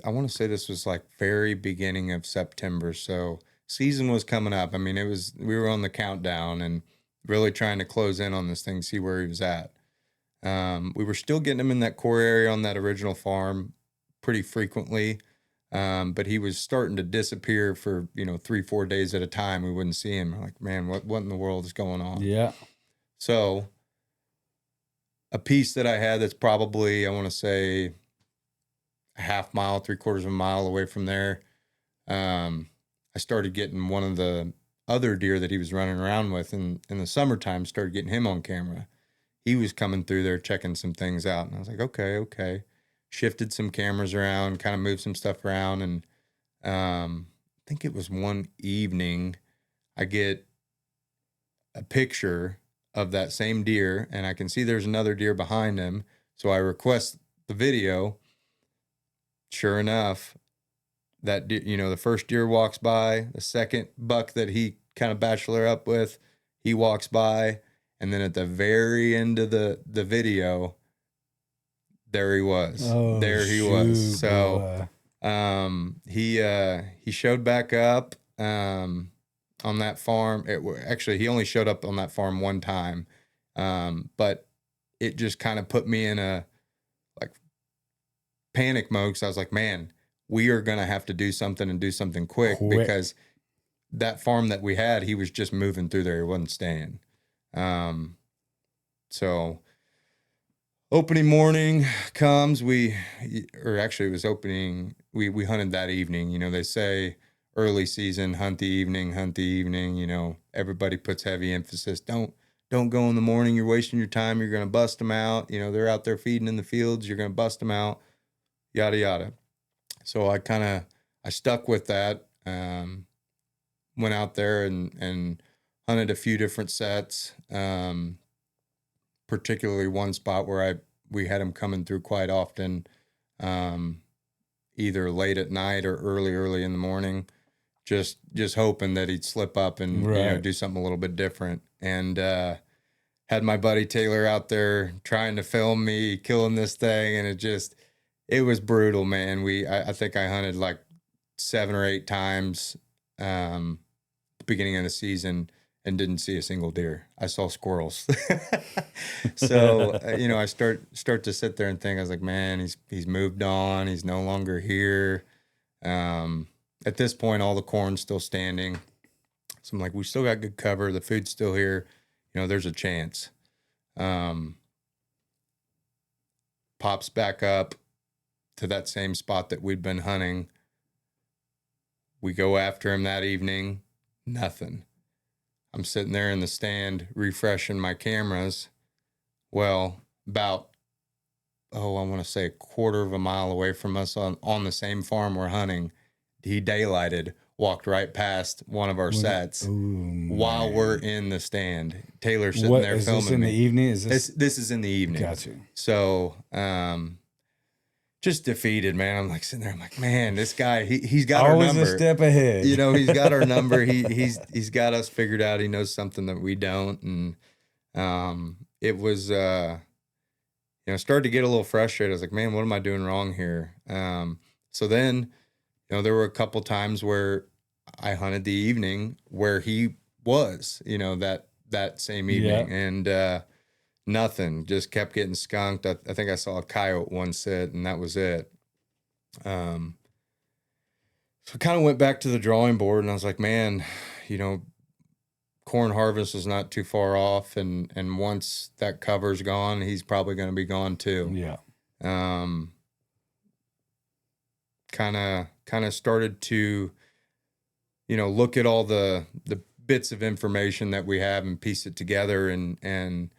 I want to say this was like very beginning of September. So season was coming up. I mean, we were on the countdown and really trying to close in on this thing, see where he was at. We were still getting him in that core area on that original farm pretty frequently. But he was starting to disappear for, you know, 3-4 days at a time. We wouldn't see him. We're like, man, what in the world is going on? Yeah. So a piece that I had that's probably, I want to say, a half mile, 3/4 of a mile away from there, I started getting one of the other deer that he was running around with in the summertime, started getting him on camera. He was coming through there checking some things out. And I was like, okay. Shifted some cameras around, kind of moved some stuff around. And I think it was one evening, I get a picture of that same deer, and I can see there's another deer behind him. So I request the video. Sure enough, that deer, you know, the first deer walks by, the second buck that he kind of bachelor up with, he walks by, and then at the very end of the video, there he was. Oh, there he was. So he showed back up on that farm. Actually, he only showed up on that farm one time, but it just kind of put me in a like panic mode, because I was like, man, we are gonna have to do something, and do something quick. Because that farm that we had, he was just moving through there. He wasn't staying. So opening morning comes, we hunted that evening. You know, they say early season, hunt the evening, you know, everybody puts heavy emphasis. Don't go in the morning. You're wasting your time. You're going to bust them out. You know, they're out there feeding in the fields. You're going to bust them out, yada, yada. So I stuck with that. Went out there and hunted a few different sets. Particularly one spot where we had him coming through quite often, either late at night or early in the morning, just hoping that he'd slip up and you know, do something a little bit different. And had my buddy Taylor out there trying to film me killing this thing, and it was brutal, man. I think I hunted like 7 or 8 times at the beginning of the season, and didn't see a single deer. I saw squirrels. So, you know, I start to sit there and think, I was like, man, he's moved on. He's no longer here. At this point, all the corn's still standing. So I'm like, we still got good cover. The food's still here. You know, there's a chance. Pops back up to that same spot that we'd been hunting. We go after him that evening. Nothing. I'm sitting there in the stand refreshing my cameras. Well, about, I want to say 1/4 of a mile away from us on the same farm we're hunting, he daylighted, walked right past one of our sets while we're in the stand. Taylor's sitting there filming me. Is this in the evening? This is in the evening. Gotcha. So, just defeated, man. I'm like sitting there. I'm like, man, this guy, he's got our number. Always a step ahead. You know, he's got our number. He's got us figured out. He knows something that we don't. And it was, you know, started to get a little frustrated. I was like, man, what am I doing wrong here? So then, you know, there were a couple times where I hunted the evening where he was, you know, that same evening, and nothing, just kept getting skunked. I think I saw a coyote one sit, and that was it. So I kind of went back to the drawing board, and I was like, man, you know, corn harvest is not too far off, and once that cover's gone, he's probably going to be gone too. Yeah. Kind of started to, you know, look at all the bits of information that we have and piece it together, and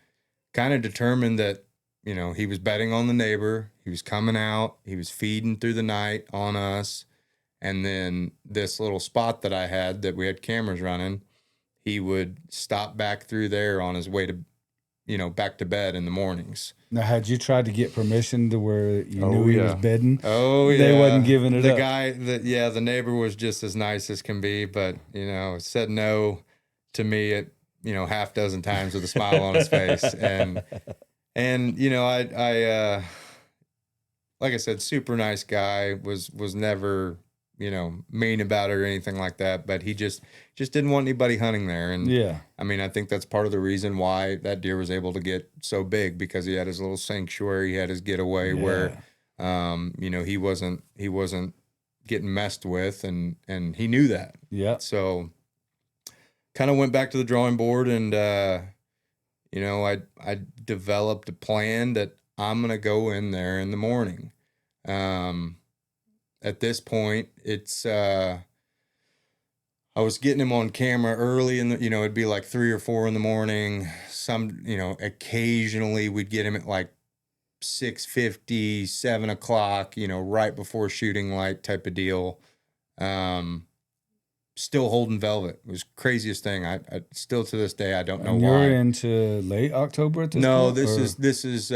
kind of determined that, you know, he was betting on the neighbor. He was coming out. He was feeding through the night on us. And then this little spot that I had that we had cameras running, he would stop back through there on his way to, you know, back to bed in the mornings. Now, had you tried to get permission to where you knew he was bidding? Oh yeah, they wasn't giving it up. The neighbor was just as nice as can be, but said no to me at half dozen times with a smile on his face, and I like I said, super nice guy, was never mean about it or anything like that, but he just didn't want anybody hunting there. And yeah, I mean, I think that's part of the reason why that deer was able to get so big, because he had his little sanctuary, he had his getaway where he wasn't getting messed with, and he knew that. Yeah. So kind of went back to the drawing board, and I developed a plan that I'm gonna go in there in the morning. At this point, it's I was getting him on camera early in the, it'd be like 3 or 4 in the morning. Some, occasionally we'd get him at like 6:50, 7 o'clock, right before shooting light type of deal. Still holding velvet. It was craziest thing. I still to this day, I don't know why. You're into late October at this point? No, this is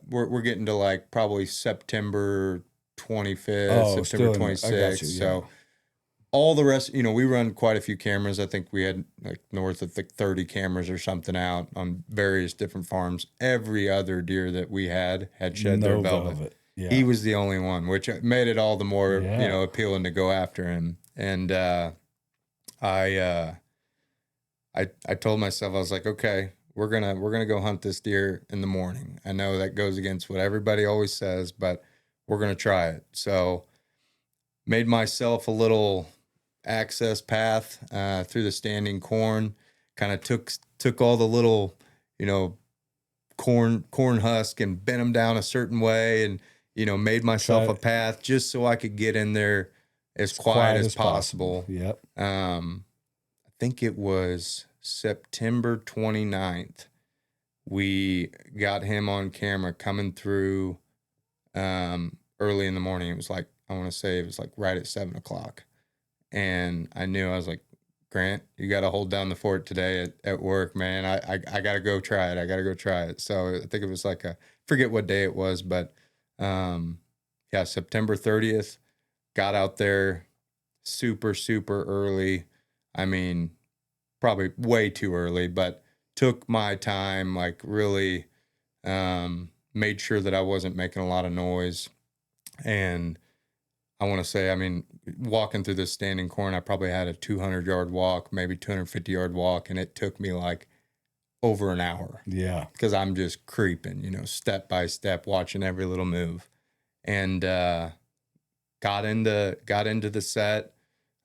we're getting to like probably September 25th, September 26th. So all the rest, we run quite a few cameras. I think we had like north of 30 cameras or something out on various different farms. Every other deer that we had shed their velvet. Yeah. He was the only one, which made it all the more, appealing to go after him. And I told myself, I was like, okay, we're gonna go hunt this deer in the morning. I know that goes against what everybody always says, but we're gonna try it. So made myself a little access path through the standing corn. Kind of took all the little corn husk and bent them down a certain way, and made myself a path just so I could get in there as quiet as possible. Yep. I think it was September 29th. We got him on camera coming through early in the morning. It was like, I want to say it was like right at 7 o'clock. And I was like, Grant, you got to hold down the fort today at work, man. I got to go try it. I got to go try it. So I think it was like forget what day it was, but September 30th, got out there super, super early. I mean, probably way too early, but took my time, like really made sure that I wasn't making a lot of noise. And I want to say, I mean, walking through this standing corn, I probably had a 200-yard walk, maybe 250-yard walk, and it took me like over an hour. Yeah. Because I'm just creeping, step by step, watching every little move. And got into the set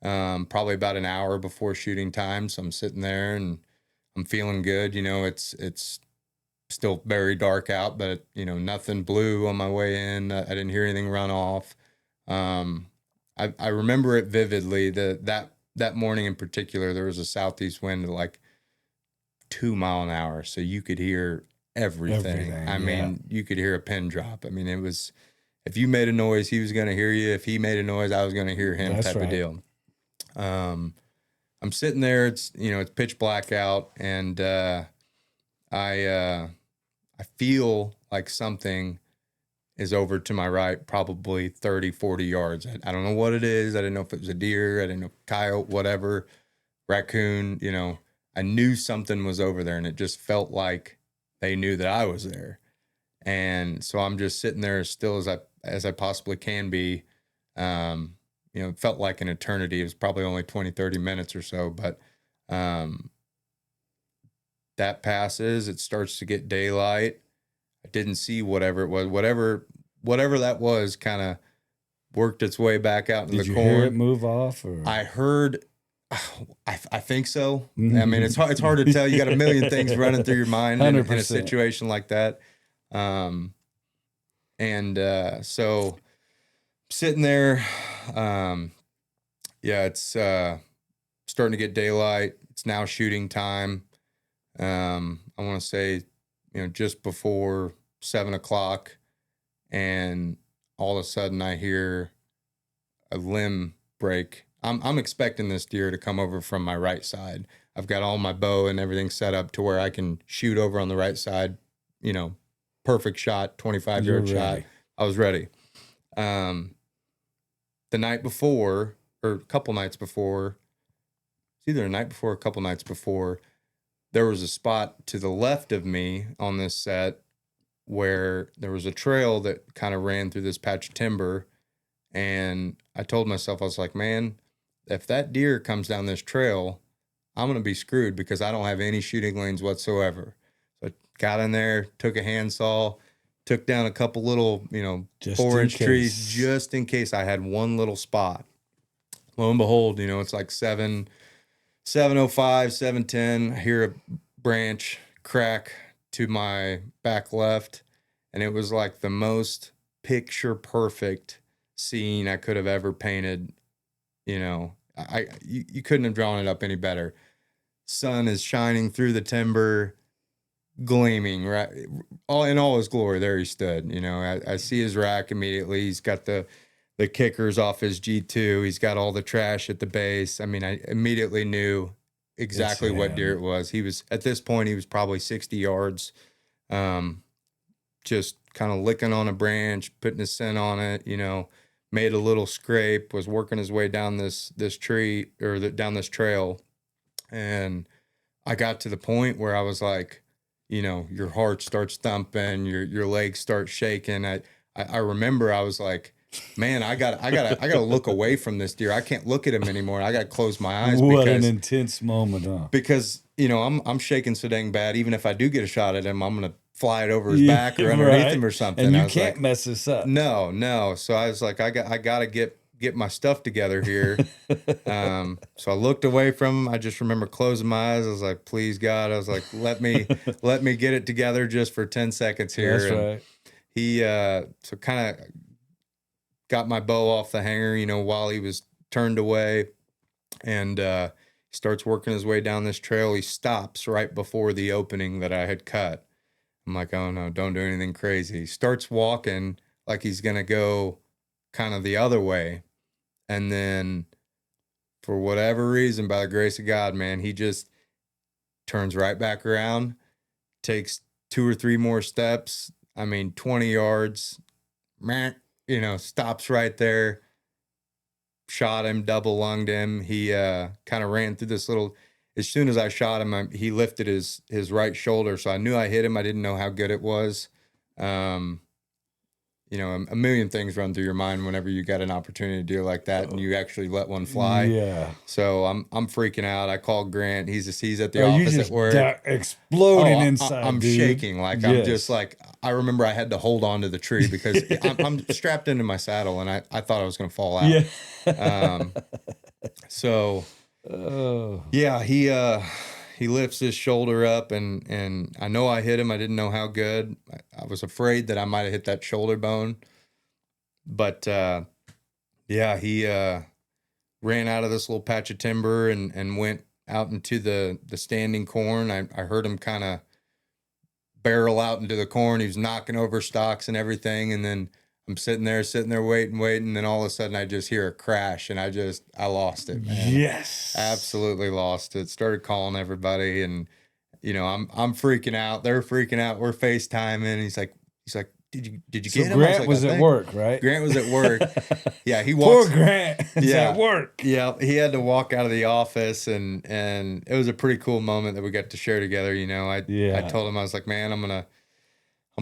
probably about an hour before shooting time. So I'm sitting there and I'm feeling good. It's still very dark out, but nothing blew on my way in. I didn't hear anything run off. I remember it vividly. That morning in particular, there was a southeast wind of like 2 miles an hour, so you could hear everything. I mean, you could hear a pin drop. I mean, it was, if you made a noise, he was going to hear you. If he made a noise, I was going to hear him. That's type right. of deal. I'm sitting there. It's it's pitch black out, and I feel like something is over to my right, probably 30, 40 yards. I don't know what it is. I didn't know if it was a deer. I didn't know, coyote, whatever, raccoon. I knew something was over there, and it just felt like they knew that I was there. And so I'm just sitting there as still as I possibly can be. It felt like an eternity. It was probably only 20, 30 minutes or so, but that passes. It starts to get daylight. I didn't see whatever it was. Whatever that was kind of worked its way back out in the corn. Did you hear it move off? Or? I heard, I think so. I mean, it's hard to tell. You got a million things running through your mind in a situation like that. So sitting there, it's starting to get daylight. It's now shooting time. I want to say, just before 7 o'clock, and all of a sudden I hear a limb break. I'm expecting this deer to come over from my right side. I've got all my bow and everything set up to where I can shoot over on the right side, perfect shot, 25-yard shot. I was ready. The night before, or a couple nights before, it's either a night before or a couple nights before, there was a spot to the left of me on this set where there was a trail that kind of ran through this patch of timber. And I told myself, I was like, man, if that deer comes down this trail, I'm going to be screwed because I don't have any shooting lanes whatsoever. So I got in there, took a handsaw, took down a couple little, 4-inch trees just in case I had one little spot. Lo and behold, it's like 7:05, 7:10. I hear a branch crack to my back left, and it was like the most picture perfect scene I could have ever painted. You couldn't have drawn it up any better. Sun is shining through the timber, gleaming right in all his glory. There he stood. I see his rack immediately. He's got the kickers off his G2. He's got all the trash at the base. I mean, I immediately knew exactly what deer it was. He was, at this point, he was probably 60 yards, just kind of licking on a branch, putting his scent on it, made a little scrape, was working his way down this tree or down this trail. And I got to the point where I was like, your heart starts thumping, your legs start shaking. I remember I was like, man, I gotta look away from this deer. I can't look at him anymore. I gotta close my eyes. What an intense moment, huh? Because I'm shaking so dang bad. Even if I do get a shot at him, I'm gonna fly it over his back or underneath him or something. And you can't mess this up. No. So I was like, I gotta get my stuff together here. So I looked away from him. I just remember closing my eyes. I was like, please God. I was like, let me get it together just for 10 seconds here. That's right. He so kind of got my bow off the hanger, while he was turned away, and he starts working his way down this trail. He stops right before the opening that I had cut. I'm like, oh no, don't do anything crazy. He starts walking like he's gonna go kind of the other way. And then for whatever reason, by the grace of God, man, he just turns right back around, takes 2 or 3 more steps. 20 yards, stops right there, shot him, double lunged him. He kind of ran through this little, as soon as I shot him, he lifted his right shoulder. So I knew I hit him. I didn't know how good it was. A million things run through your mind whenever you got an opportunity to do like that and you actually let one fly. Yeah. So I'm freaking out. I called Grant. He's at the office at work. Exploding inside. I'm dude. shaking. Like I'm just like, I remember I had to hold on to the tree because I'm strapped into my saddle and I thought I was going to fall out. Yeah. He lifts his shoulder up and I know I hit him. I didn't know how good. I was afraid that I might have hit that shoulder bone. But he ran out of this little patch of timber and went out into the standing corn. I heard him kind of barrel out into the corn. He was knocking over stalks and everything. And then I'm sitting there waiting. And then all of a sudden I just hear a crash and I lost it, man. Yes. Absolutely lost it. Started calling everybody and, I'm freaking out. They're freaking out. We're FaceTiming. He's like, did you get him? Grant was at work, right? Grant was at work. Yeah. He walked. Poor Grant. At work. Yeah. He had to walk out of the office and it was a pretty cool moment that we got to share together. I told him, I was like, man, I'm going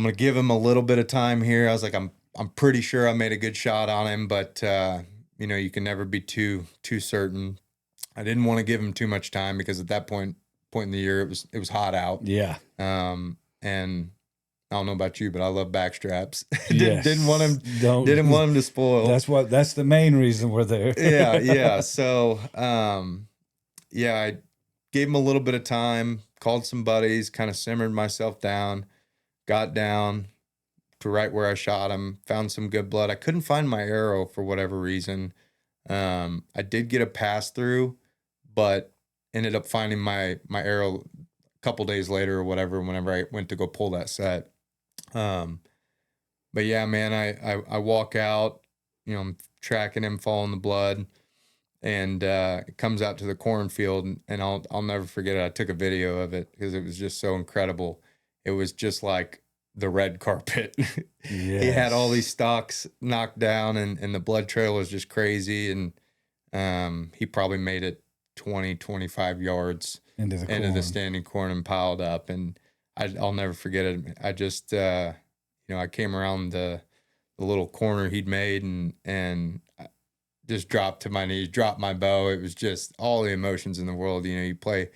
to give him a little bit of time here. I was like, I'm pretty sure I made a good shot on him, but you can never be too certain. I didn't want to give him too much time because at that point in the year it was hot out. Yeah. And I don't know about you, but I love backstraps. Yes. Didn't want him to spoil. That's the main reason we're there. Yeah. So I gave him a little bit of time, called some buddies, kind of simmered myself down, got down to right where I shot him, found some good blood. I couldn't find my arrow for whatever reason. I did get a pass through, but ended up finding my arrow a couple days later or whatever, whenever I went to go pull that set. But yeah, man, I walk out, I'm tracking him, following the blood, and it comes out to the cornfield, and I'll never forget it. I took a video of it because it was just so incredible. It was just like the red carpet. Yes. He had all these stalks knocked down, and the blood trail was just crazy. And he probably made it 20, 25 yards into the standing corn and piled up. And I'll never forget it. I just, I came around the little corner he'd made and I just dropped to my knees, dropped my bow. It was just all the emotions in the world. You play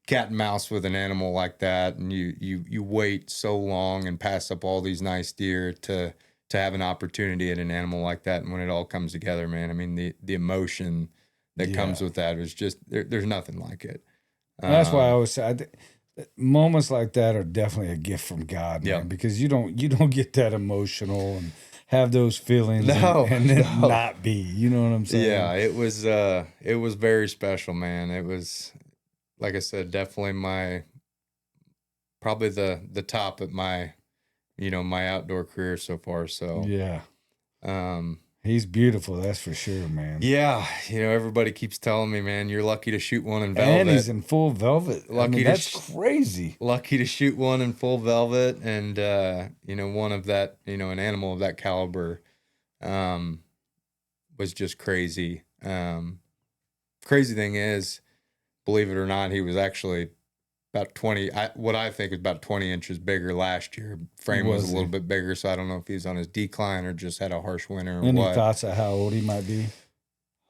cat and mouse with an animal like that, and you wait so long and pass up all these nice deer to have an opportunity at an animal like that. And when it all comes together, man, I mean, the emotion that comes with that is just, there's nothing like it. That's why I always say, moments like that are definitely a gift from God, man, because you don't get that emotional and have those feelings and then not be, you know what I'm saying? Yeah, it was very special, man. It was, like I said, definitely probably the top of my, my outdoor career so far. So yeah, he's beautiful, that's for sure, man. Yeah, everybody keeps telling me, man, you're lucky to shoot one in velvet. And he's in full velvet. That's crazy. Lucky to shoot one in full velvet, and one of that, an animal of that caliber, was just crazy. Crazy thing is, believe it or not, he was actually about 20, what I think is about 20 inches bigger last year. Frame was a little bit bigger, so I don't know if he was on his decline or just had a harsh winter or Any what. thoughts of how old he might be?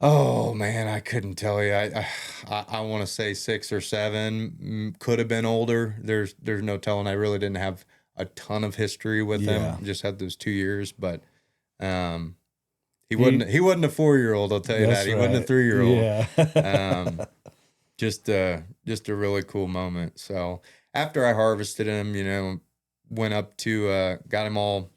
Oh, man, I couldn't tell you. I want to say 6 or 7. Could have been older. There's no telling. I really didn't have a ton of history with him. Just had those 2 years, but he wasn't a 4-year-old, I'll tell you that. He wasn't a 3-year-old. Yeah. Just a really cool moment. So after I harvested him, went up to got him all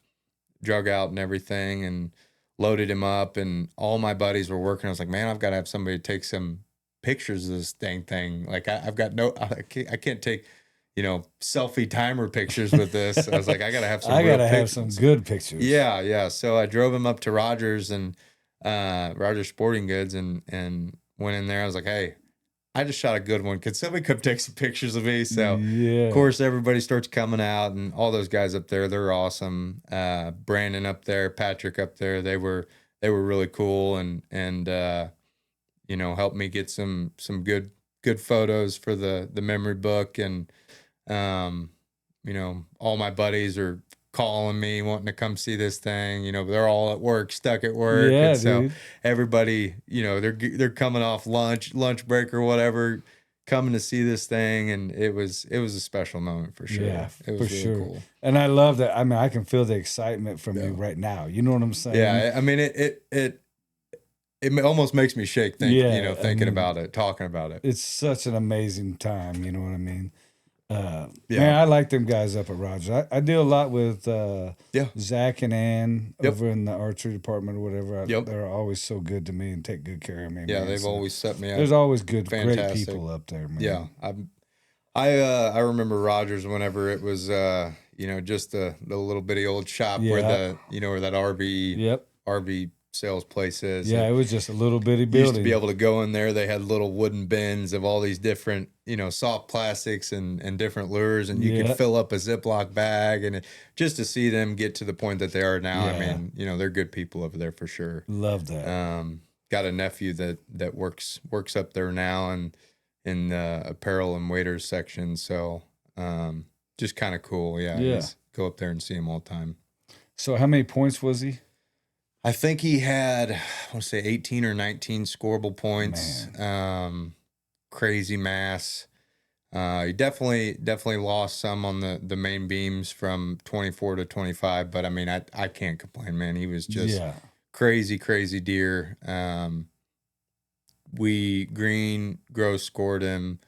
drug out and everything and loaded him up, and all my buddies were working. I was like, man, I've got to have somebody take some pictures of this dang thing. Like I can't take, selfie timer pictures with this. I was like, I got to have some have some good pictures. Yeah. So I drove him up to Rogers and Rogers Sporting Goods and went in there. I was like, hey, I just shot a good one. Could somebody come take some pictures of me? So, of course, everybody starts coming out, and all those guys up there, they're awesome. Brandon up there, Patrick up there, they were really cool and helped me get some good photos for the memory book. And, all my buddies are calling me, wanting to come see this thing. They're all at work, stuck at work. Yeah, and so dude. everybody, they're coming off lunch break or whatever, coming to see this thing. And it was a special moment for sure. Yeah, it was for really sure. cool. And I love that. I mean, I can feel the excitement from you right now. You know what I'm saying? Yeah. I mean, it almost makes me shake thinking about it, talking about it. It's such an amazing time. You know what I mean? Man, I like them guys up at Rogers. I deal a lot with Zach and Ann over in the archery department or whatever. They're always so good to me and take good care of me. Yeah, man. they've always set me up. There's always great Fantastic. people up there, man. Yeah, I remember Rogers whenever it was just the little bitty old shop where where that RV sales place is. Yeah, it was just a little bitty building. You used to be able to go in there. They had little wooden bins of all these different, soft plastics and different lures, and you could fill up a Ziploc bag. And just to see them get to the point that they are now, I mean, they're good people over there for sure. Love that. Got a nephew that works up there now and in the apparel and waiters section. So just kind of cool. Yeah. Just go up there and see him all the time. So how many points was he? I think he had, I want to say 18 or 19 scoreable points. Crazy mass. He definitely lost some on the main beams from 24 to 25, but I mean, I can't complain, man. He was just crazy deer. We green gross scored him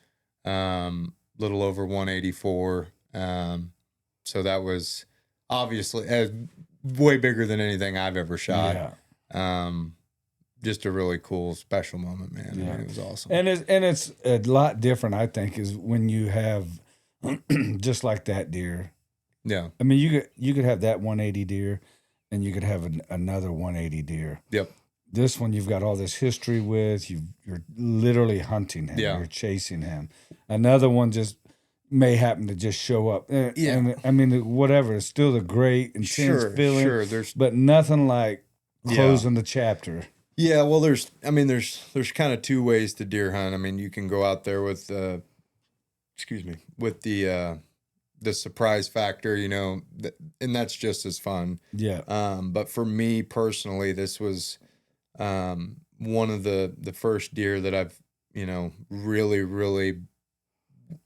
little over 184. So that was obviously way bigger than anything I've ever shot. Just a really cool, special moment, man. Yeah. I mean, it was awesome. And it's a lot different, I think, is when you have just like that deer. Yeah. I mean, you could have that 180 deer, and you could have another 180 deer. Yep. This one you've got all this history with. You're literally hunting him. Yeah. You're chasing him. Another one just may happen to just show up. Yeah. And I mean, whatever, it's still a great, intense feeling. Sure. But nothing like closing the chapter. Yeah, well, there's kind of two ways to deer hunt. I mean, you can go out there with with the surprise factor, you know, and that's just as fun. Yeah. But for me personally, this was one of the first deer that I've, you know, really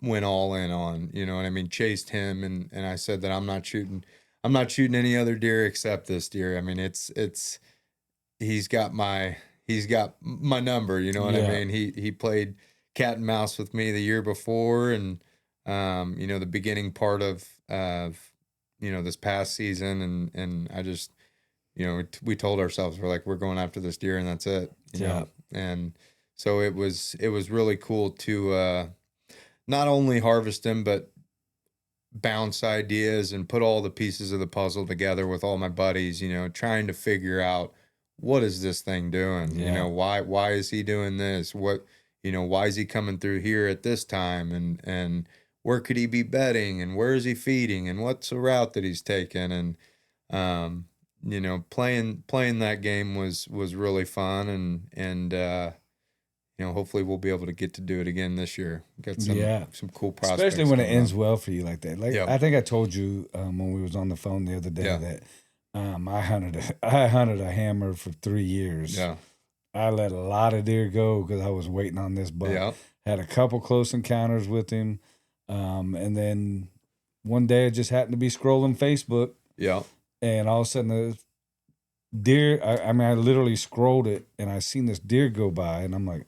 went all in on, you know what I mean? Chased him, and I said that I'm not shooting any other deer except this deer. I mean, he's got my number, you know what I mean? He played cat and mouse with me the year before, and you know, the beginning part of you know, this past season, and I just, you know, we told ourselves, we're like, we're going after this deer and that's it, you know? And so it was really cool to not only harvest him, but bounce ideas and put all the pieces of the puzzle together with all my buddies, you know, trying to figure out, what is this thing doing? You know, why is he doing this? What, you know, why is he coming through here at this time? And where could he be bedding? And where is he feeding? And what's the route that he's taking? And, you know, playing that game was really fun. And you know, hopefully we'll be able to get to do it again this year. Got some cool prospects. Especially when it ends well for you like that. Like, I think I told you when we was on the phone the other day that I hunted a hammer for 3 years. Yeah. I let a lot of deer go because I was waiting on this buck. Yeah. Had a couple close encounters with him. And then one day I just happened to be scrolling Facebook. Yeah. And all of a sudden the deer, I mean, I literally scrolled it and I seen this deer go by and I'm like,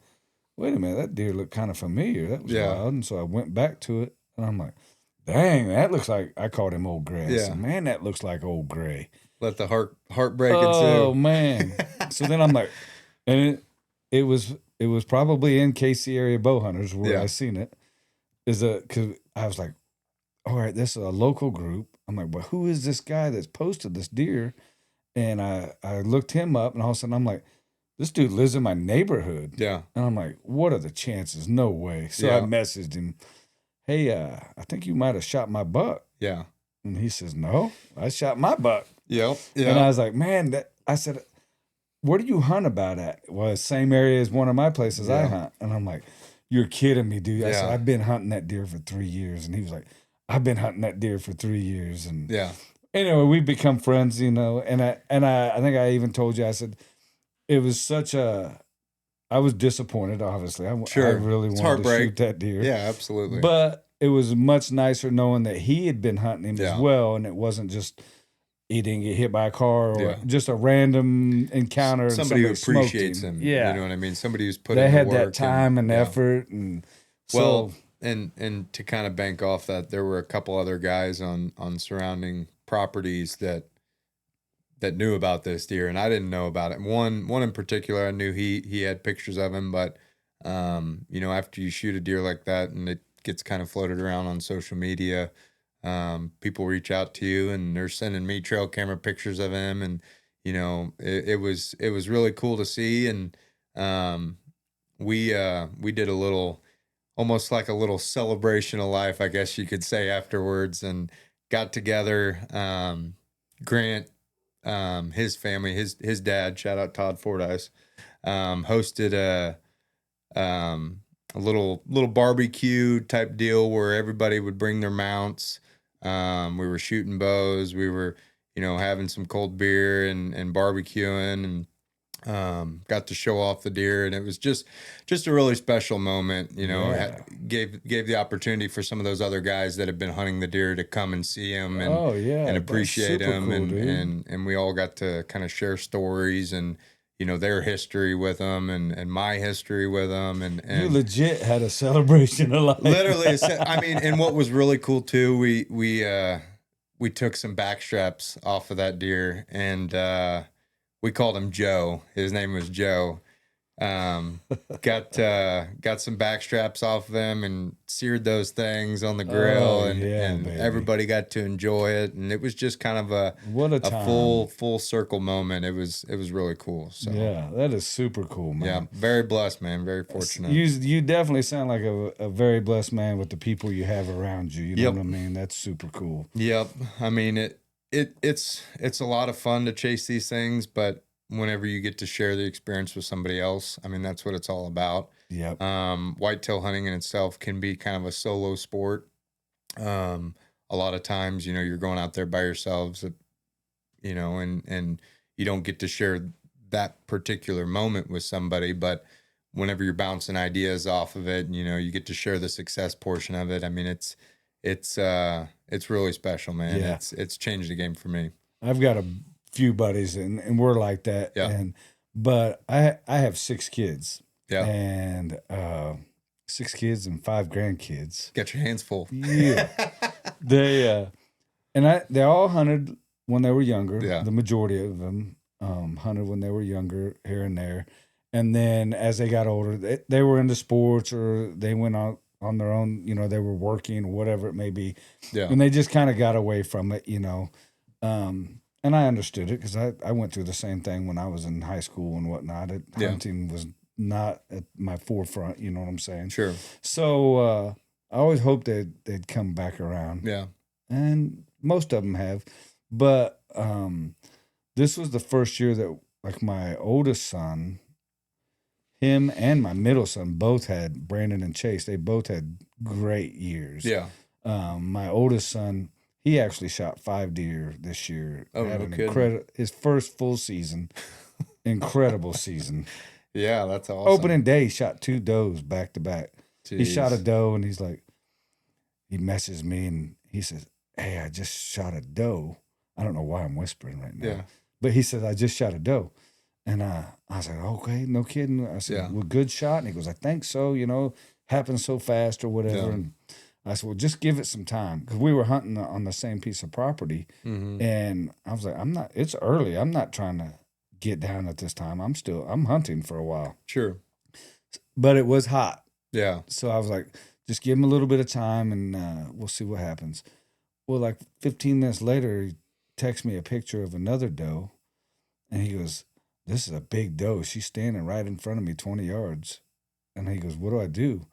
wait a minute, that deer looked kind of familiar. That was wild. And so I went back to it and I'm like, dang, that looks like, I called him Old Gray. Yeah. Said, man, that looks like Old Gray. Let the heartbreak ensue. Oh man. So then I'm like, and it was probably in KC area bow hunters where I seen it. Cause I was like, all right, this is a local group. I'm like, well, who is this guy that's posted this deer? And I looked him up and all of a sudden I'm like, this dude lives in my neighborhood. Yeah. And I'm like, what are the chances? No way. So I messaged him, hey, I think you might have shot my buck. Yeah. And he says, no, I shot my buck. Yep. Yeah. And I was like, man, I said, where do you hunt about at? Well, same area as one of my places I hunt. And I'm like, you're kidding me, dude. I said, I've been hunting that deer for 3 years. And he was like, I've been hunting that deer for 3 years. And anyway, we become friends, you know. And I think I even told you, I said, it was I was disappointed, obviously. I really wanted to shoot that deer. Yeah, absolutely. But it was much nicer knowing that he had been hunting him as well. And it wasn't just, he didn't get hit by a car or just a random encounter. Somebody who appreciates him. Yeah. You know what I mean? Somebody who's put in the work. They had that and time and effort. And well, and to kind of bank off that, there were a couple other guys on surrounding properties that knew about this deer, and I didn't know about it. One in particular, I knew he had pictures of him, but you know, after you shoot a deer like that and it gets kind of floated around on social media, people reach out to you and they're sending me trail camera pictures of him, and you know, it was really cool to see. And we did a little, almost like a little celebration of life, I guess you could say, afterwards, and got together. Grant, his family, his dad, shout out Todd Fordyce, hosted a little barbecue type deal where everybody would bring their mounts. We were shooting bows. We were, you know, having some cold beer and barbecuing, and got to show off the deer, and it was just a really special moment. You know, gave the opportunity for some of those other guys that have been hunting the deer to come and see him and and appreciate him, cool, and we all got to kind of share stories and, you know, their history with them and my history with them, and you legit had a celebration of life. Literally, I mean, and what was really cool too, we took some back straps off of that deer, and we called him Joe. His name was Joe. Got some back straps off of them and seared those things on the grill, and baby. everybody got to enjoy it, and it was just kind of What a a time. full circle moment. It was really cool. So Yeah, that is super cool, man. yeah, very blessed, man. Very fortunate. You definitely sound like a very blessed man with the people you have around you. You know Yep. what I mean? That's super cool. Yep. I mean, it's a lot of fun to chase these things, but whenever you get to share the experience with somebody else, I mean, that's what it's all about. Yep. Whitetail hunting in itself can be kind of a solo sport. A lot of times, you know, you're going out there by yourselves, you know, and you don't get to share that particular moment with somebody, but whenever you're bouncing ideas off of it, you know, you get to share the success portion of it. I mean, it's really special, man. Yeah. It's changed the game for me. I've got a few buddies and we're like that. Yeah. But I have 6 kids. Yeah. And 6 kids and 5 grandkids. Got your hands full. Yeah. They all hunted when they were younger. Yeah. The majority of them hunted when they were younger, here and there. And then as they got older, they were into sports, or they went out on their own, you know, they were working or whatever it may be. Yeah. And they just kind of got away from it, you know. And I understood it because I went through the same thing when I was in high school and whatnot. Hunting was not at my forefront, you know what I'm saying? Sure. So I always hoped they'd come back around. Yeah. And most of them have. But this was the first year that, like, my oldest son, him and my middle son both had, Brandon and Chase, they both had great years. Yeah. My oldest son, he actually shot 5 deer this year. Oh, Had no an kidding. his first full season. Incredible season. Yeah, that's awesome. Opening day, he shot 2 does back to back. He shot a Jeez. doe, and he's like, he messages me and he says, "Hey, I just shot a doe." I don't know why I'm whispering right now. Yeah. But he says, "I just shot a doe." And I was like, "Okay, no kidding." I said, Yeah. "Well, good shot." And he goes, "I think so, you know, happened so fast or whatever." Yeah. And I said, "Well, just give it some time." Because we were hunting on the same piece of property. Mm-hmm. And I was like, it's early. I'm not trying to get down at this time. I'm hunting for a while. Sure. But it was hot. Yeah. So I was like, just give him a little bit of time and we'll see what happens. Well, like 15 minutes later, he texts me a picture of another doe. And he goes, "This is a big doe. She's standing right in front of me 20 yards. And he goes, "What do I do?"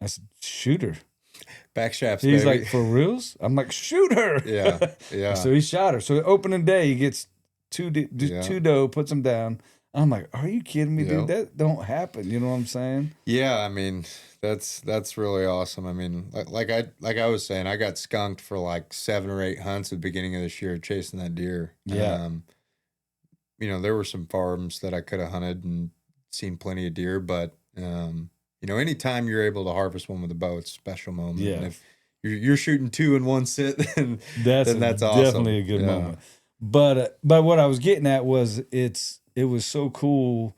I said, "Shoot her." Backstraps, He's baby. like, "For reals?" I'm like, "Shoot her." Yeah. Yeah. So he shot her. So opening day, he gets two doe, puts them down. I'm like, "Are you kidding me, dude? Yeah. That don't happen." You know what I'm saying? Yeah, I mean, that's really awesome. I mean, like I was saying, I got skunked for like 7 or 8 hunts at the beginning of this year chasing that deer. Yeah. You know, there were some farms that I could have hunted and seen plenty of deer, but you know, anytime you're able to harvest one with a bow, it's a special moment. Yeah. And if you're shooting 2 in one sit, then That's awesome. definitely a good Yeah. moment. But what I was getting at was it was so cool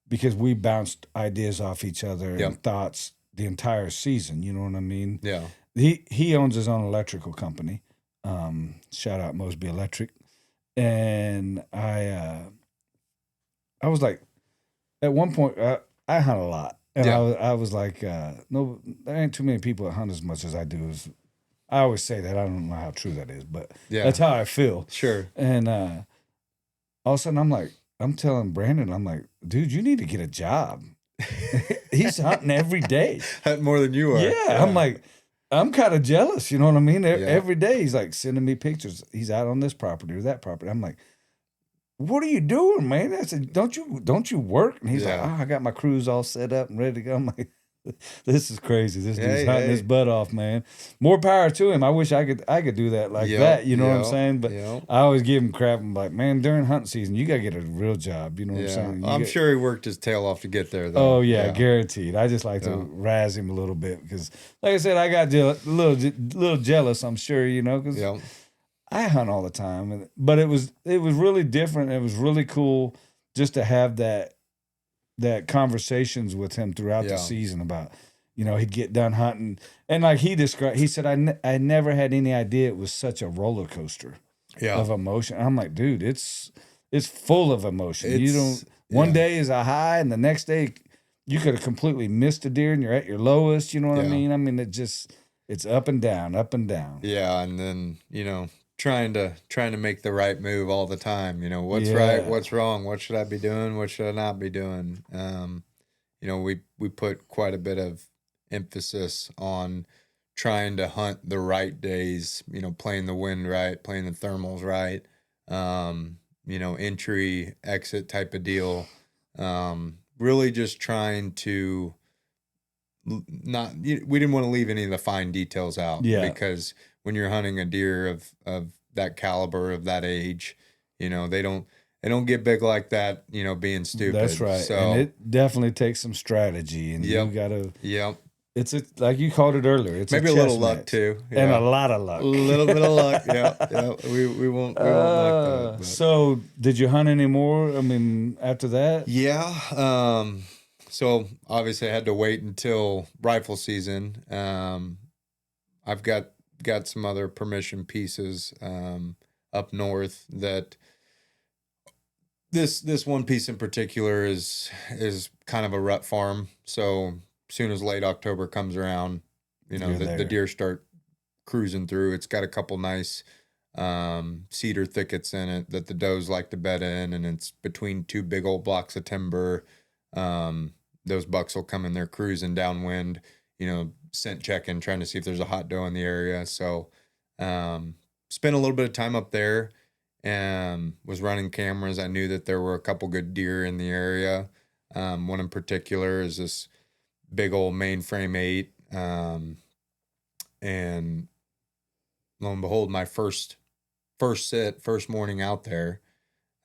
because we bounced ideas off each other Yep. and thoughts the entire season. You know what I mean? Yeah. He owns his own electrical company. Shout out Mosby Electric. And I was like, at one point, I hunt a lot. And Yeah. I was like, no, there ain't too many people that hunt as much as I do. I always say that. I don't know how true that is, but Yeah. that's how I feel. Sure. And all of a sudden, I'm telling Brandon, I'm like, "Dude, you need to get a job." He's hunting every day. Hunting more than you are. Yeah. I'm like, I'm kind of jealous. You know what I mean? Yeah. Every day he's like sending me pictures. He's out on this property or that property. I'm like, "What are you doing, man?" I said, Don't you work?" And he's like, Yeah. "Oh, I got my crews all set up and ready to go." I'm like, "This is crazy. This dude's Hey, hunting his butt off, man. More power to him. I wish I could do that like Yep, that. You know what I'm yep, saying?" But yep. I always give him crap. I'm like, "Man, during hunting season, you gotta get a real job." You know what I'm Yeah. saying? I'm sure he worked his tail off to get there, though. Oh yeah, guaranteed. I just like to Yeah. razz him a little bit because, like I said, I got a little jealous. I'm sure, you know, because Yeah. I hunt all the time, but it was really different. It was really cool just to have that conversations with him throughout Yeah. the season about, you know, he'd get done hunting and like he described, he said, I never had any idea it was such a roller coaster Yeah. of emotion. I'm like, dude, it's full of emotion. You It's- One day is a high, and the next day you could have completely missed a deer, and you're at your lowest. You know what I mean? I mean, it's up and down, up and down. Yeah, and then trying to make the right move all the time. What's right, what's wrong, what should I be doing, what should I not be doing. We put quite a bit of emphasis on trying to hunt the right days, playing the wind right, playing the thermals right, entry, exit type of deal. Really just trying to we didn't want to leave any of the fine details out. Because when you're hunting a deer of that caliber, of that age, they don't get big like that, being stupid. That's right. So, and it definitely takes some strategy, and you got to. Yep. It's like you called it earlier. It's maybe a little luck too, and a lot of luck. A little bit of luck. Yeah. We won't knock that. But. So, did you hunt anymore? I mean, after that? Yeah. So obviously I had to wait until rifle season. I've got some other permission pieces up north that. This one piece in particular is kind of a rut farm. So soon as late October comes around, the deer start cruising through. It's got a couple nice cedar thickets in it that the does like to bed in, and it's between two big old blocks of timber. Those bucks will come in there cruising downwind, scent checking, trying to see if there's a hot doe in the area. So spent a little bit of time up there. And was running cameras. I knew that there were a couple good deer in the area. One in particular is this big old mainframe 8. And lo and behold, my first morning out there,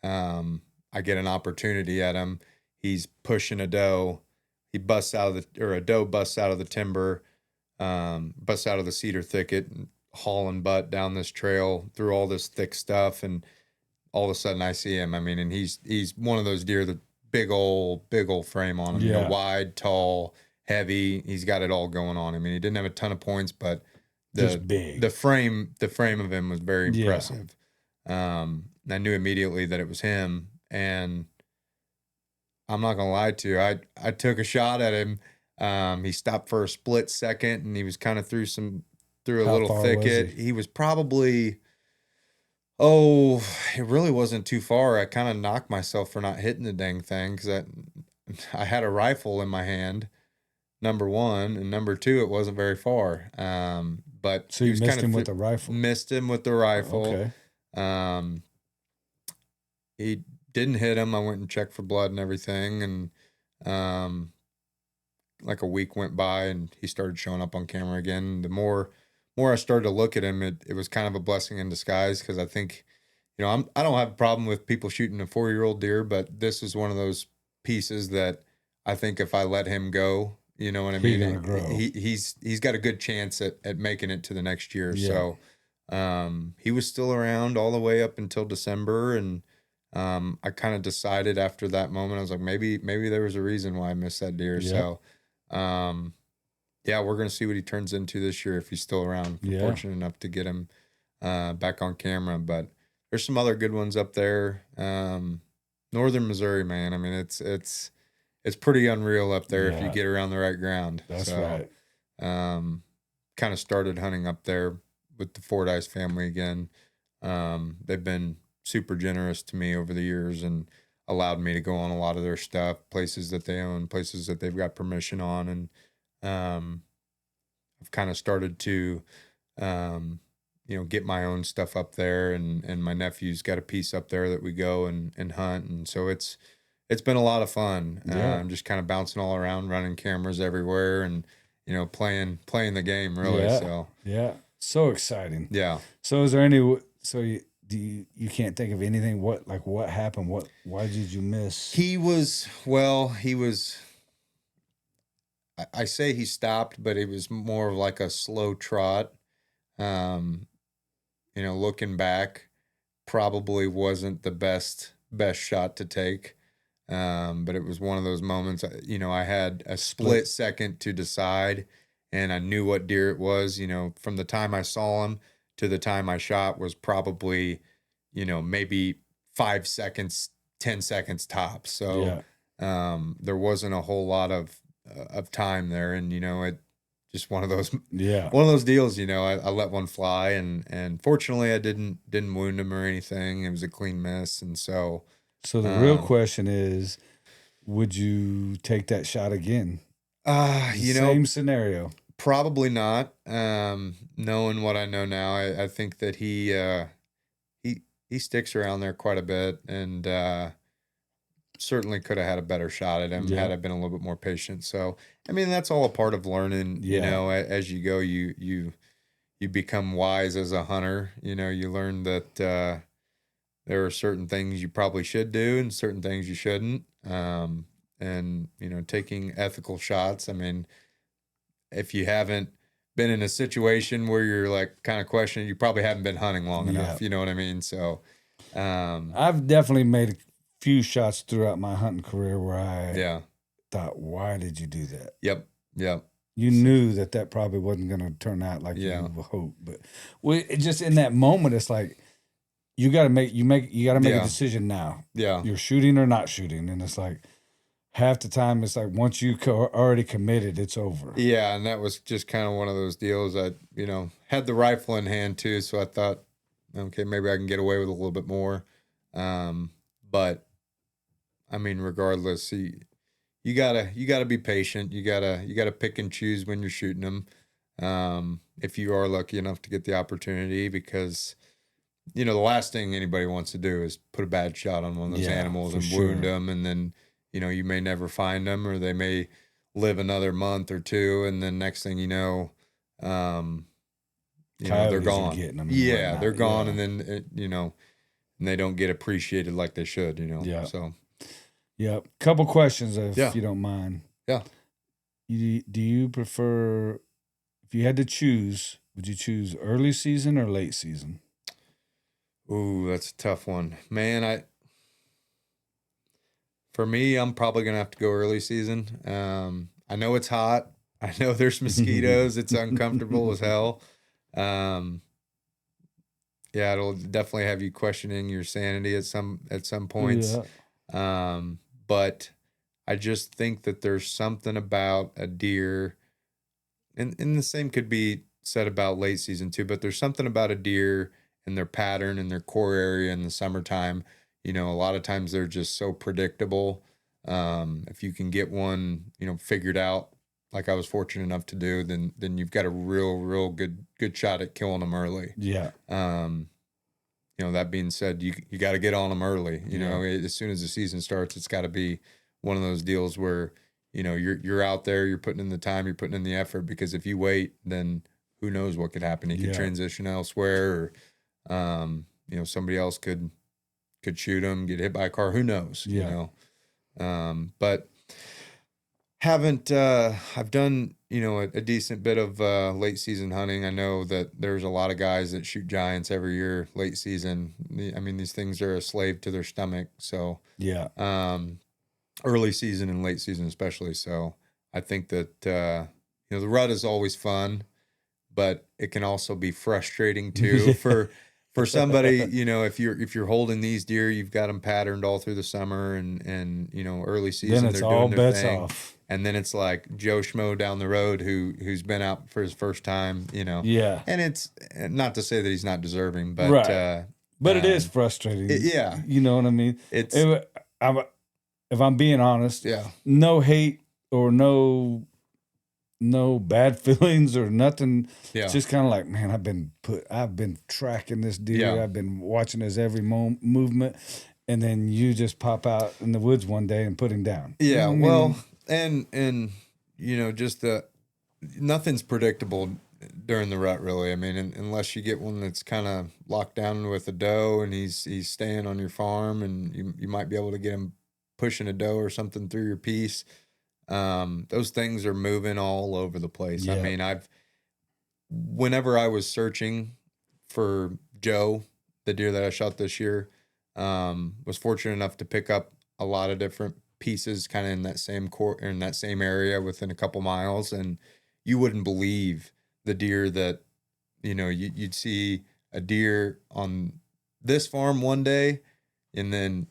I get an opportunity at him. He's pushing a doe. He busts out of a doe busts out of the timber, busts out of the cedar thicket, and hauling butt down this trail through all this thick stuff, and all of a sudden I see him. I mean, and he's one of those deer, the big old frame on him, wide, tall, heavy. He's got it all going on. I mean, he didn't have a ton of points, but the frame of him was very impressive. I knew immediately that it was him, and I'm not gonna lie to you, I took a shot at him. He stopped for a split second, and he was kind of through a little thicket. He was probably, it really wasn't too far. I kind of knocked myself for not hitting the dang thing, because I had a rifle in my hand, number one, and number two, it wasn't very far. But so you missed him with the rifle. Missed him with the rifle. Okay. He didn't hit him. I went and checked for blood and everything, and like a week went by, and he started showing up on camera again. The more I started to look at him, it was kind of a blessing in disguise, because I think, I don't have a problem with people shooting a 4-year-old deer, but this is one of those pieces that I think if I let him go, you know what I mean? He's got a good chance at making it to the next year. Yeah. So he was still around all the way up until December, and I kind of decided after that moment, I was like, maybe there was a reason why I missed that deer. Yeah. So yeah, we're going to see what he turns into this year if he's still around. We're fortunate enough to get him back on camera. But there's some other good ones up there. Northern Missouri, man. I mean, it's pretty unreal up there if you get around the right ground. That's right. Kind of started hunting up there with the Fordyce family again. They've been super generous to me over the years and allowed me to go on a lot of their stuff, places that they own, places that they've got permission on. And I've kind of started to, get my own stuff up there, and my nephew's got a piece up there that we go and hunt. And so it's been a lot of fun. I'm just kind of bouncing all around, running cameras everywhere, and, playing the game really. So exciting. Yeah. So is there any, you can't think of anything, what happened? Why did you miss? I say he stopped, but it was more of like a slow trot. Looking back, probably wasn't the best shot to take. But it was one of those moments, I had a split second to decide, and I knew what deer it was. From the time I saw him to the time I shot was probably, maybe 5 seconds, 10 seconds tops. So there wasn't a whole lot of time there. And, it just one of those deals, I let one fly and fortunately I didn't wound him or anything. It was a clean miss. And so the real question is, would you take that shot again? Same scenario. Probably not. Knowing what I know now, I think that he sticks around there quite a bit, and certainly could have had a better shot at him had I been a little bit more patient. So, I mean, that's all a part of learning. As you go, you become wise as a hunter. You learn that there are certain things you probably should do and certain things you shouldn't. And taking ethical shots. I mean, if you haven't been in a situation where you're like kind of questioning, you probably haven't been hunting long enough. You know what I mean? So, I've definitely made a few shots throughout my hunting career where I thought, why did you do that? Yep. You knew that probably wasn't going to turn out like you hoped, but just in that moment, it's like you got to make a decision now. Yeah, you're shooting or not shooting, and it's like half the time it's like once you already committed, it's over. Yeah, and that was just kind of one of those deals. I had the rifle in hand too, so I thought, okay, maybe I can get away with a little bit more. But I mean, regardless, you gotta be patient. You gotta pick and choose when you're shooting them. If you are lucky enough to get the opportunity, because the last thing anybody wants to do is put a bad shot on one of those animals and wound them, and then you may never find them, or they may live another month or two, and then next thing they're gone. They're gone, and then and they don't get appreciated like they should. So. Yep. Couple questions, if you don't mind. Yeah. Do you prefer, if you had to choose, would you choose early season or late season? Ooh, that's a tough one, man. For me, I'm probably gonna have to go early season. I know it's hot. I know there's mosquitoes. It's uncomfortable as hell. It'll definitely have you questioning your sanity at some points. Yeah. But I just think that there's something about a deer, and the same could be said about late season too, but there's something about a deer and their pattern and their core area in the summertime. A lot of times they're just so predictable. If you can get one, figured out, like I was fortunate enough to do, then you've got a real good shot at killing them early. Yeah. That being said, you got to get on them early. As soon as the season starts, it's got to be one of those deals where, you're out there, you're putting in the time, you're putting in the effort, because if you wait, then who knows what could happen. You could transition elsewhere, or, somebody else could shoot them, get hit by a car. Who knows? But haven't, I've done, a decent bit of late season hunting. I know that there's a lot of guys that shoot giants every year, late season. I mean, these things are a slave to their stomach. So early season and late season especially. So I think that the rut is always fun, but it can also be frustrating too for somebody. If you're holding these deer, you've got them patterned all through the summer, and early season then it's they're all doing their bets thing. off. And then it's like Joe Schmo down the road who's been out for his first time, Yeah. And it's not to say that he's not deserving, but right. But it is frustrating. You know what I mean? If I'm being honest, no hate or no bad feelings or nothing. Yeah. It's just kind of like, man, I've been tracking this deer. I've been watching his every movement, and then you just pop out in the woods one day and put him down. Yeah. Well. And just nothing's predictable during the rut, really. I mean, unless you get one that's kind of locked down with a doe and he's staying on your farm, and you might be able to get him pushing a doe or something through your piece. Those things are moving all over the place. Yeah. I mean, whenever I was searching for Joe, the deer that I shot this year, was fortunate enough to pick up a lot of different pieces kind of in that same area within a couple miles, and you wouldn't believe the deer that you'd see a deer on this farm one day, and then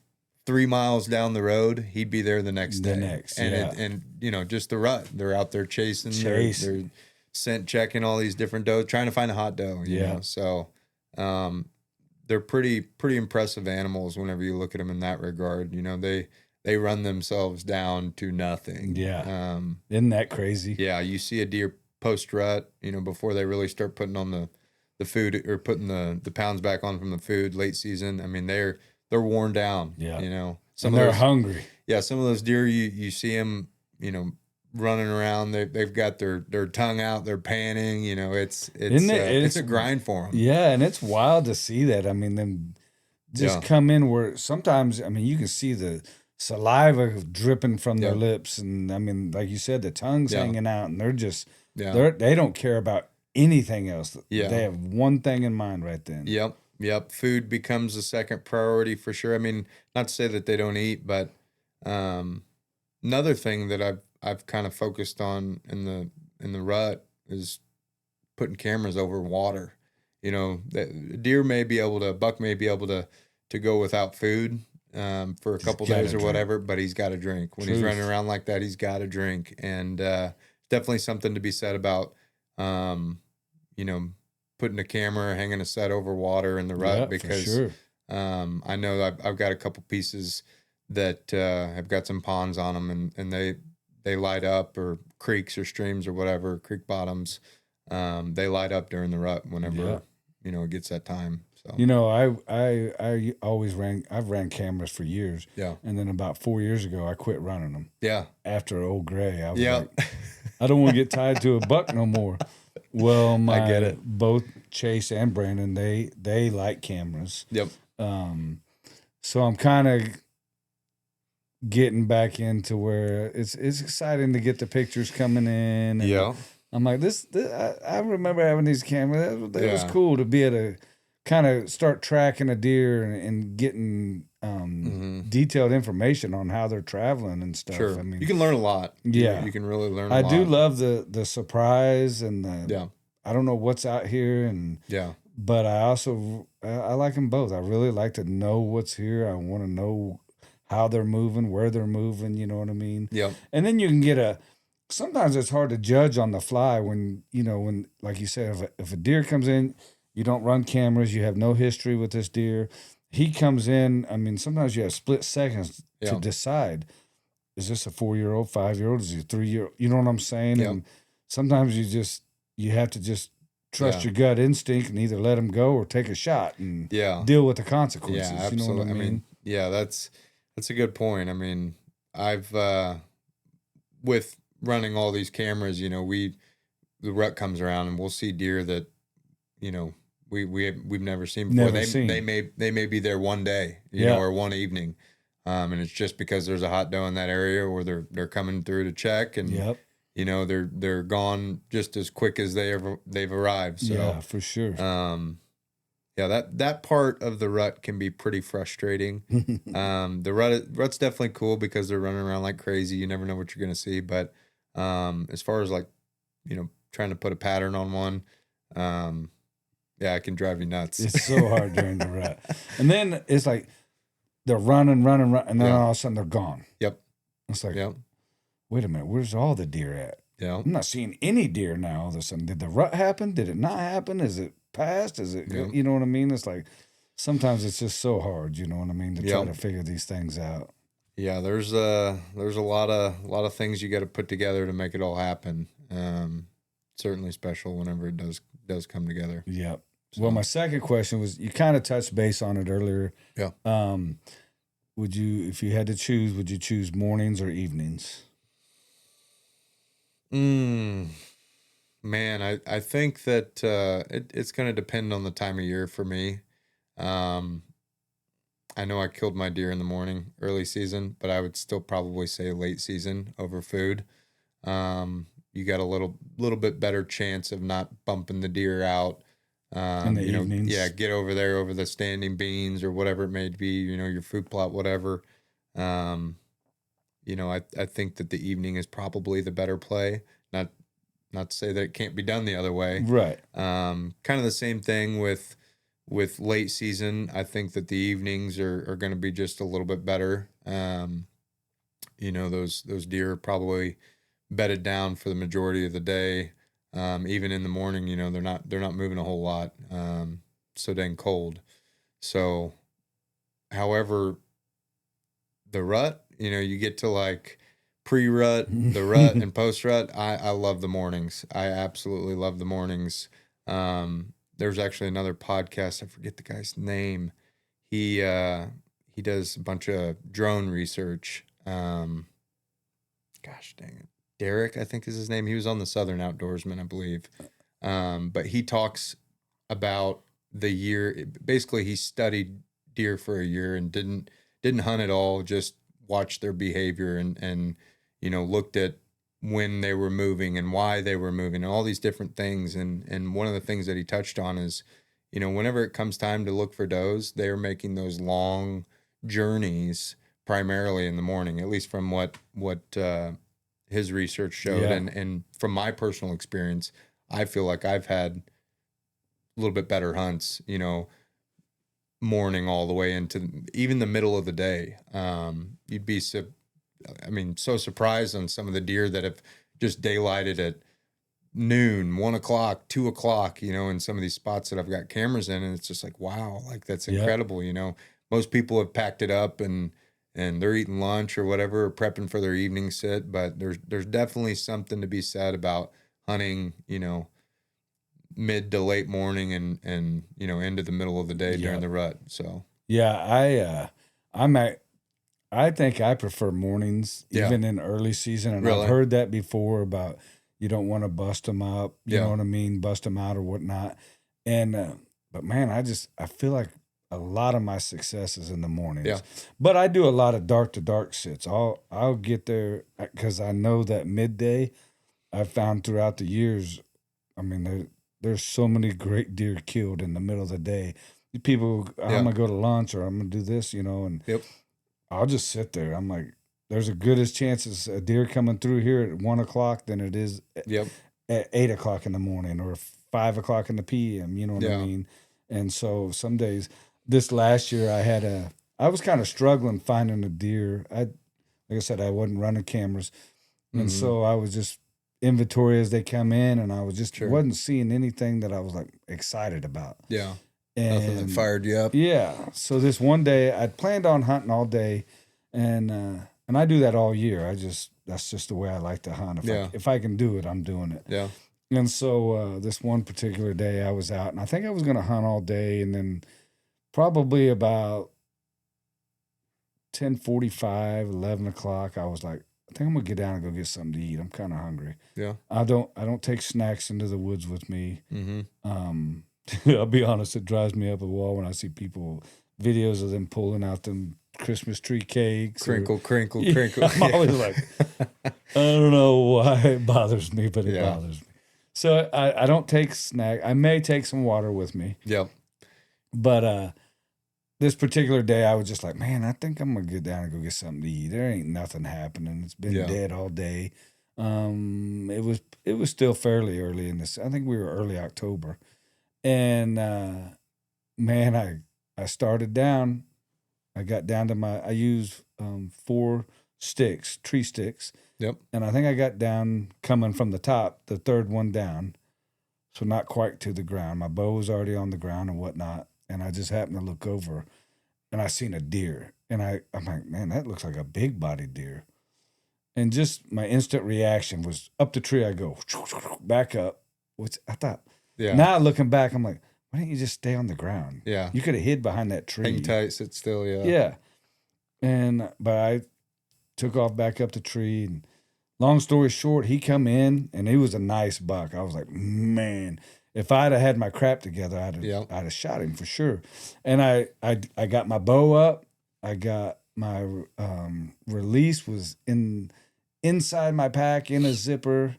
3 miles down the road, he'd be there the next day. And just the rut. They're out there chasing. They're scent checking all these different does, trying to find a hot doe. You know, so they're pretty impressive animals whenever you look at them in that regard. You know, they run themselves down to nothing. Yeah. Isn't that crazy? Yeah, you see a deer post rut, before they really start putting on the food or putting the pounds back on from the food late season. I mean, they're worn down. Yeah. Some and they're of those, hungry. Yeah, some of those deer you see them, running around. They've got their tongue out. They're panting. It's a grind for them. Yeah, and it's wild to see that. I mean, them just come in where sometimes you can see the saliva dripping from their lips, and I mean, like you said, the tongue's hanging out, and they're just they don't care about anything else. Yeah. They have one thing in mind right then. Yep. Food becomes a second priority for sure. I mean, not to say that they don't eat, but another thing that I've kind of focused on in the rut is putting cameras over water. Buck may be able to go without food for a couple days or whatever, but he's got to drink. When he's running around like that, he's got to drink. And definitely something to be said about putting a camera, hanging a set over water in the rut, because I know I've got a couple pieces that have got some ponds on them, and they light up, or creeks or streams or whatever, creek bottoms. They light up during the rut whenever it gets that time. So I always I've ran cameras for years. Yeah. And then about 4 years ago, I quit running them. Yeah. After Old Gray, I was like, I don't want to get tied to a buck no more. Well, I get it. Both Chase and Brandon, they like cameras. Yep. So I'm kind of getting back into where it's exciting to get the pictures coming in. And I'm like, this I remember having these cameras. That was cool to be able to kind of start tracking a deer and getting detailed information on how they're traveling and stuff. Sure. I mean, you can learn a lot. Yeah. You can really learn a lot. I do love the surprise and I don't know what's out here, but I also I like them both. I really like to know what's here. I want to know how they're moving, where they're moving, you know what I mean? Yeah. And then you can get sometimes it's hard to judge on the fly when like you said, if a deer comes in, you don't run cameras, you have no history with this deer. He comes in, I mean, sometimes you have split seconds to decide, is this a 4-year-old, 5-year-old, is he a 3-year-old? You know what I'm saying? Yeah. And sometimes you have to just trust your gut instinct and either let him go or take a shot and deal with the consequences. Yeah, absolutely. You know what I mean? That's a good point. I mean, I've with running all these cameras, the rut comes around and we'll see deer that, we've never seen before. They may be there one day, or one evening. And it's just because there's a hot doe in that area, or they're coming through to check, and they're gone just as quick as they've arrived. So yeah, for sure. That part of the rut can be pretty frustrating. The rut's definitely cool because they're running around like crazy. You never know what you're gonna see. But as far as trying to put a pattern on one, it can drive you nuts. It's so hard during the rut, and then it's like they're running, and then all of a sudden they're gone. Yep. It's like, wait a minute, where's all the deer at? Yeah. I'm not seeing any deer now all of a sudden. Did the rut happen? Did it not happen? Is it past? Is it, you know what I mean? It's like, sometimes it's just so hard, you know what I mean, to try to figure these things out. Yeah, there's a lot of things you got to put together to make it all happen. Certainly special whenever it does come together. Yep. So. Well, my second question was, you kind of touched base on it earlier. Yeah. Would you, if you had to choose, would you choose mornings or evenings? Man, I think that it's going to depend on the time of year for me. I know I killed my deer in the morning, early season, but I would still probably say late season over food. You got a little bit better chance of not bumping the deer out. In the evenings. Get over there over the standing beans or whatever it may be, your food plot, whatever. I think that the evening is probably the better play. Not to say that it can't be done the other way. Right. Kind of the same thing with with late season, I think that the evenings are going to be just a little bit better. Those deer are probably bedded down for the majority of the day. Even in the morning, they're not moving a whole lot. So dang cold. So, however, the rut, you get to like pre-rut, the rut, and post-rut. I love the mornings. I absolutely love the mornings. There's actually another podcast. I forget the guy's name. He does a bunch of drone research. Gosh dang it. Derek, I think is his name. He was on the Southern Outdoorsman, I believe. But he talks about the year. Basically, he studied deer for a year and didn't hunt at all, just watched their behavior and looked at when they were moving and why they were moving and all these different things. And one of the things that he touched on is, whenever it comes time to look for does, they're making those long journeys primarily in the morning, at least from what his research showed. Yeah. And from my personal experience, I feel like I've had a little bit better hunts, morning all the way into even the middle of the day. You'd be so surprised on some of the deer that have just daylighted at noon, 1 o'clock, 2 o'clock, in some of these spots that I've got cameras in. And it's just like, wow, like that's incredible. Most people have packed it up and they're eating lunch or whatever, or prepping for their evening sit. But there's definitely something to be said about hunting, mid to late morning and into the middle of the day during the rut. So yeah, I think I prefer mornings even in early season, and Really? I've heard that before about you don't want to bust them up, you know what I mean, bust them out or whatnot. And but man, I feel like a lot of my success is in the mornings. Yeah. But I do a lot of dark to dark sits. I'll get there because I know that midday. I've found throughout the years, I mean, there's so many great deer killed in the middle of the day. People, I'm gonna go to lunch or I'm gonna do this, and I'll just sit there. I'm like, there's a good as chances a deer coming through here at 1 o'clock than it is at 8 o'clock in the morning or 5 o'clock in the PM. You know what I mean? And so some days, this last year, I was kind of struggling finding a deer. Like I said, I wasn't running cameras, and so I was just inventory as they come in, and I was just wasn't seeing anything that I was like excited about. Yeah. And nothing that fired you up. Yeah. So this one day I'd planned on hunting all day, and I do that all year. That's just the way I like to hunt. If I can do it, I'm doing it. Yeah. And so this one particular day I was out, and I think I was going to hunt all day, and then probably about 10:45, 11 o'clock, I was like, I think I'm gonna get down and go get something to eat. I'm kind of hungry. Yeah. I don't take snacks into the woods with me. Mm-hmm. I'll be honest, it drives me up a wall when I see videos of them pulling out them Christmas tree cakes. Crinkle. I'm always like, I don't know why it bothers me, but it bothers me. So I don't take snack. I may take some water with me. Yep. But this particular day, I was just like, man, I think I'm gonna get down and go get something to eat. There ain't nothing happening. It's been dead all day. It was still fairly early in this. I think we were early October, and man, I started down. I got down to I use 4 sticks, tree sticks. Yep. And I think I got down coming from the top, the third one down, so not quite to the ground. My bow was already on the ground and whatnot. And I just happened to look over, and I seen a deer, and I'm like, man, that looks like a big bodied deer. And just my instant reaction was up the tree. I go back up, which I thought. Yeah. Now looking back, I'm like, why didn't you just stay on the ground? Yeah. You could have hid behind that tree. Hang tight, sit still. Yeah. Yeah. But I took off back up the tree, and long story short, he come in, and he was a nice buck. I was like, man. If I'd have had my crap together, I'd have shot him for sure. And I got my bow up. I got my release was inside my pack in a zipper,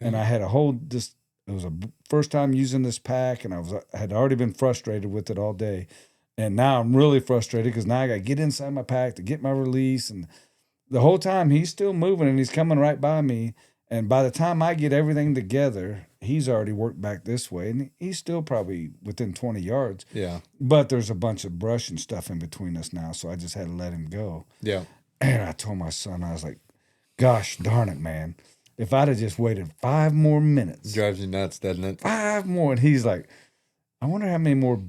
and I had to hold this. It was a first time using this pack, and I had already been frustrated with it all day, and now I'm really frustrated because now I got to get inside my pack to get my release, and the whole time he's still moving and he's coming right by me. And by the time I get everything together, he's already worked back this way, and he's still probably within 20 yards. Yeah. But there's a bunch of brush and stuff in between us now, so I just had to let him go. Yeah. And I told my son, I was like, gosh darn it, man. If I'd have just waited 5 more minutes. Drives you nuts, doesn't it? 5 more. And he's like, I wonder how many more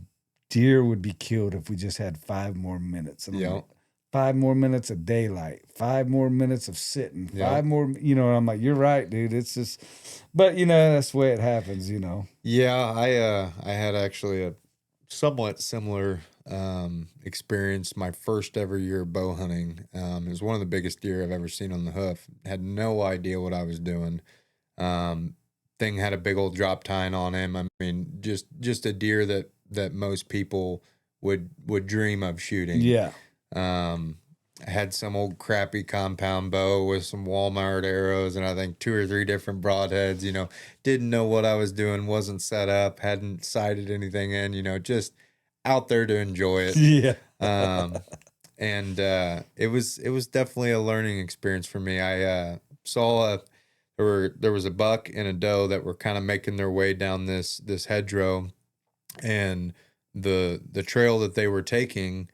deer would be killed if we just had 5 more minutes. And I'm like, 5 more minutes of daylight, 5 more minutes of sitting, 5 more, and I'm like, you're right, dude. It's just, but that's the way it happens, Yeah, I had actually a somewhat similar experience my first ever year of bow hunting. It was one of the biggest deer I've ever seen on the hoof. Had no idea what I was doing. Thing had a big old drop tine on him. I mean, just a deer that most people would dream of shooting. Yeah. I had some old crappy compound bow with some Walmart arrows and I think 2 or 3 different broadheads, didn't know what I was doing, wasn't set up, hadn't sighted anything in, just out there to enjoy it. Yeah. And it was definitely a learning experience for me. I saw there was a buck and a doe that were kind of making their way down this hedgerow, and the trail that they were taking,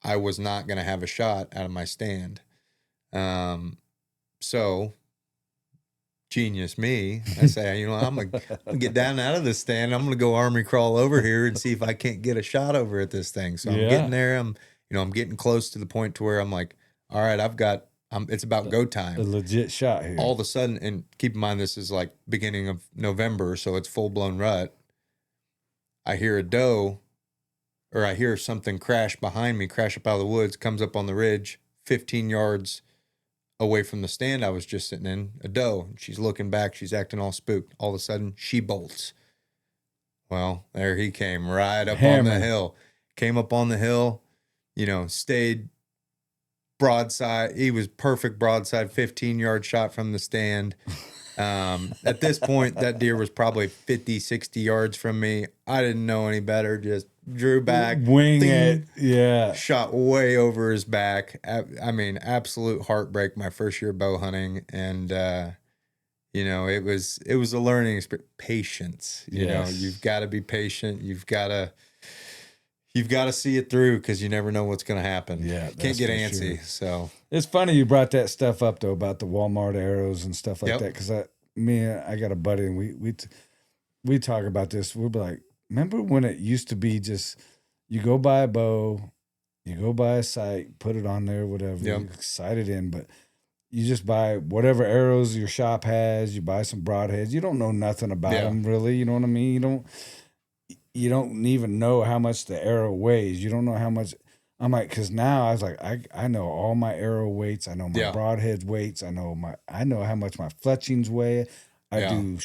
I was not going to have a shot out of my stand. So genius me, I say, I'm going to get down out of this stand. I'm going to go army crawl over here and see if I can't get a shot over at this thing. So I'm getting there. I'm getting close to the point to where I'm like, all right, it's about go time. A legit shot here. All of a sudden, and keep in mind, this is like beginning of November, so it's full blown rut. I hear a doe, or I hear something crash behind me, crash up out of the woods, comes up on the ridge, 15 yards away from the stand I was just sitting in, a doe. She's looking back. She's acting all spooked. All of a sudden, she bolts. Well, there he came right up on the hill. Came up on the hill, stayed broadside. He was perfect broadside, 15-yard shot from the stand. At this point, that deer was probably 50, 60 yards from me. I didn't know any better. Just drew back, wing it, yeah, shot way over his back. I mean, absolute heartbreak. My first year bow hunting, and it was a learning experience. Patience, you've got to be patient. You've got to see it through because you never know what's going to happen. Yeah, can't get antsy. Sure. So it's funny you brought that stuff up though about the Walmart arrows and stuff like that, because I got a buddy and we talk about this. We'll be like, remember when it used to be just you go buy a bow, you go buy a sight, put it on there, whatever, you sight it in, but you just buy whatever arrows your shop has. You buy some broadheads. You don't know nothing about them really. You know what I mean? You don't even know how much the arrow weighs. You don't know how much. I'm like, because now I was like, I know all my arrow weights. I know my broadhead weights. I know how much my fletchings weigh. I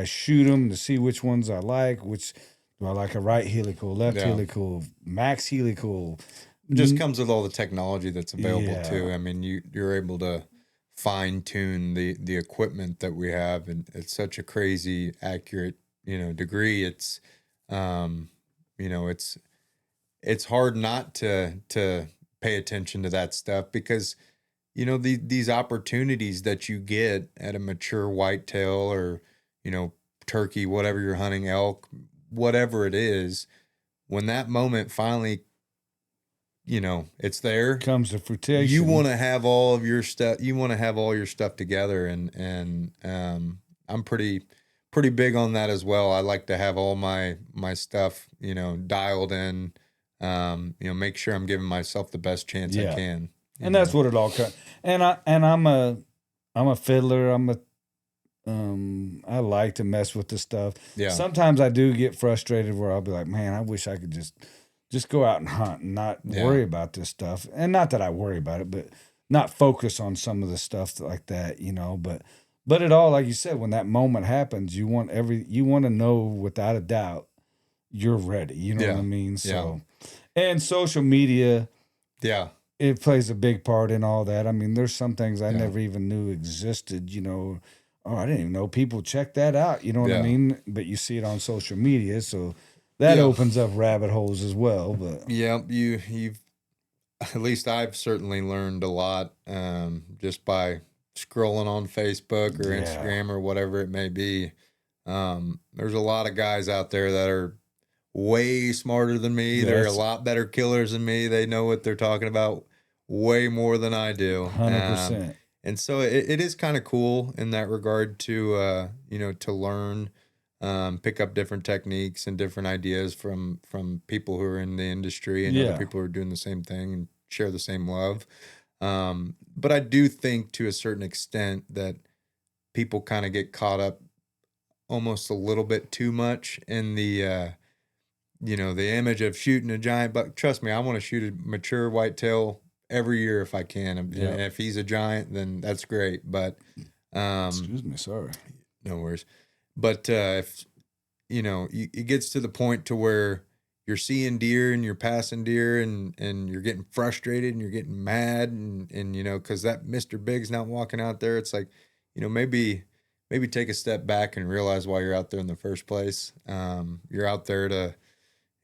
shoot them to see which ones I like. Which do I like? A right helical, left helical, max helical. It just comes with all the technology that's available too. I mean, you're able to fine tune the equipment that we have, and it's such a crazy accurate degree. It's it's hard not to pay attention to that stuff because, these opportunities that you get at a mature whitetail or, turkey, whatever you're hunting, elk, whatever it is, when that moment finally, it's there, comes to fruition. You want to have all of your stuff. You want to have all your stuff together, and I'm pretty big on that as well. I like to have all my stuff, dialed in, make sure I'm giving myself the best chance I can. And that's what it all comes. And I'm a fiddler. I like to mess with the stuff. Yeah. Sometimes I do get frustrated where I'll be like, man, I wish I could just go out and hunt and not worry about this stuff. And not that I worry about it, but not focus on some of the stuff like that, But it all, like you said, when that moment happens, you want to know without a doubt you're ready. You know what I mean? So, and social media, it plays a big part in all that. I mean, there's some things I never even knew existed. Oh, I didn't even know people check that out. You know what I mean? But you see it on social media, so that opens up rabbit holes as well. But you've at least I've certainly learned a lot just by scrolling on Facebook or Yeah. Instagram or whatever it may be. There's a lot of guys out there that are way smarter than me. They're a That's lot better killers than me. They know what they're talking about way more than I do. 100%. And so it is kind of cool in that regard to, to learn, pick up different techniques and different ideas from people who are in the industry and other people who are doing the same thing and share the same love. But I do think to a certain extent that people kind of get caught up almost a little bit too much in the, the image of shooting a giant buck. Trust me, I want to shoot a mature whitetail every year if I can. And if he's a giant, then that's great. But, excuse me, sorry. No worries. But, if, it gets to the point to where you're seeing deer and you're passing deer and you're getting frustrated and you're getting mad and cause that Mr. Big's not walking out there. It's like, maybe take a step back and realize why you're out there in the first place. You're out there to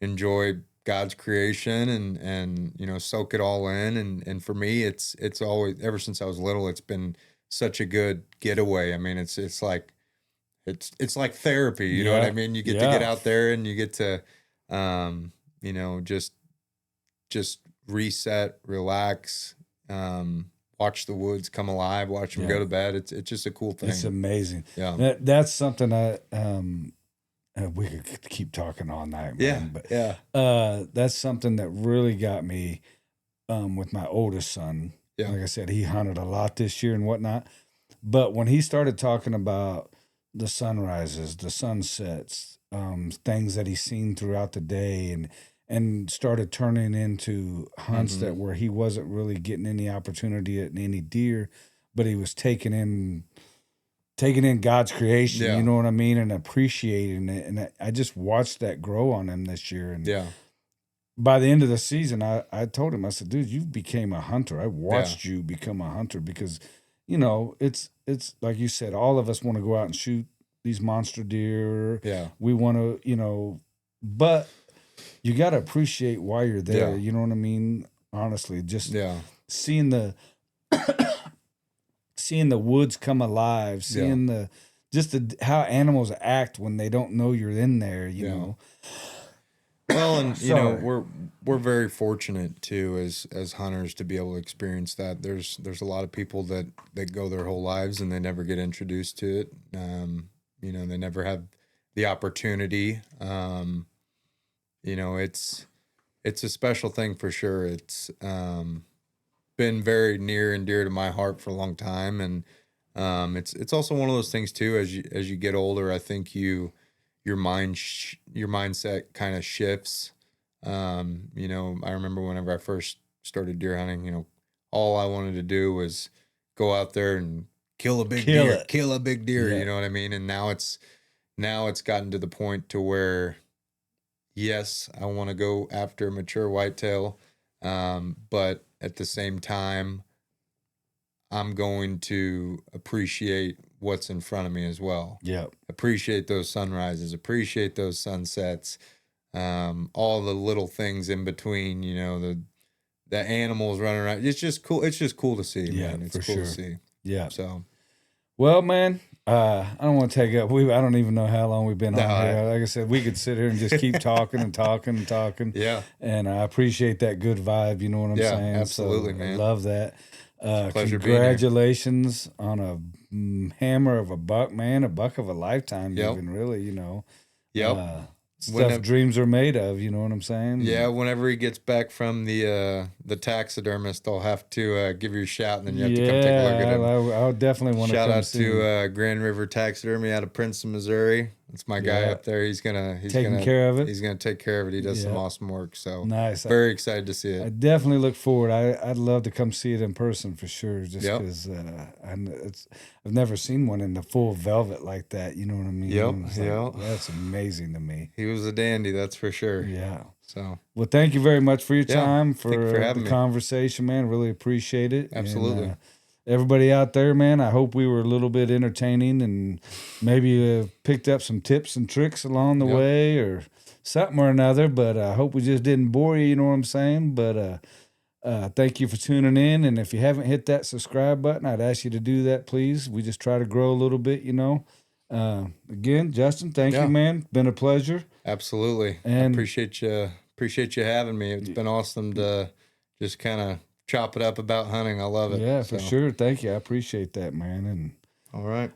enjoy God's creation and soak it all in. And for me, it's always, ever since I was little, it's been such a good getaway. I mean, it's like therapy, you know what I mean? You get to get out there and you get to, just reset, relax, watch the woods come alive, watch them go to bed. It's just a cool thing. It's amazing. Yeah. That's something we could keep talking all night, man. But that's something that really got me with my oldest son. Yeah. Like I said, he hunted a lot this year and whatnot. But when he started talking about the sunrises, the sunsets, things that he's seen throughout the day and started turning into hunts that where he wasn't really getting any opportunity at any deer, but he was taking in God's creation, you know what I mean, and appreciating it. And I just watched that grow on him this year. And by the end of the season, I told him, I said, dude, you became a hunter. I watched you become a hunter because, it's like you said, all of us want to go out and shoot these monster deer. Yeah. We want to, but you got to appreciate why you're there. You know what I mean? Honestly, just seeing the woods come alive, seeing how animals act when they don't know you're in there, you know. Well, and we're very fortunate too as hunters to be able to experience that. There's a lot of people that go their whole lives and they never get introduced to it. They never have the opportunity. It's a special thing for sure. It's been very near and dear to my heart for a long time, and it's also one of those things too. As you get older, I think your mindset kind of shifts. I remember whenever I first started deer hunting, all I wanted to do was go out there and kill a big deer. You know what I mean? And now it's gotten to the point to where, yes, I want to go after a mature whitetail, but at the same time, I'm going to appreciate what's in front of me as well. Yeah. Appreciate those sunrises, appreciate those sunsets, all the little things in between, the animals running around. It's just cool. It's just cool to see, man. It's cool to see. Yeah. So, well, man, I don't want to take up. I don't even know how long we've been on here. Like I said, we could sit here and just keep talking and talking and talking. Yeah. And I appreciate that good vibe. You know what I'm saying? Absolutely, so man. I love that. Pleasure congratulations on a hammer of a buck, man. A buck of a lifetime, even really. Yep. Stuff dreams are made of, you know what I'm saying? Yeah, whenever he gets back from the taxidermist, I'll have to give you a shout, and then you have to come take a look at him. I'll definitely want to shout come out to Grand River Taxidermy out of Princeton, Missouri. It's my guy up there. He's gonna take care of it. He's gonna take care of it. He does some awesome work. So nice. Very excited to see it. I definitely look forward. I'd love to come see it in person for sure. Just because I've never seen one in the full velvet like that. You know what I mean? Yep. That's amazing to me. He was a dandy, that's for sure. Yeah. So well, thank you very much for your time, for having the me. Conversation, man. Really appreciate it. Absolutely. And, everybody out there, man, I hope we were a little bit entertaining and maybe picked up some tips and tricks along the way or something or another. But I hope we just didn't bore you, you know what I'm saying? But Thank you for tuning in. And if you haven't hit that subscribe button, I'd ask you to do that, please. We just try to grow a little bit, you know. Again, Justin, thank you, man. Been a pleasure. Absolutely. And I appreciate you having me. It's been awesome to just kind of chop it up about hunting. I love it. Yeah, for sure. Thank you. I appreciate that, man. And all right.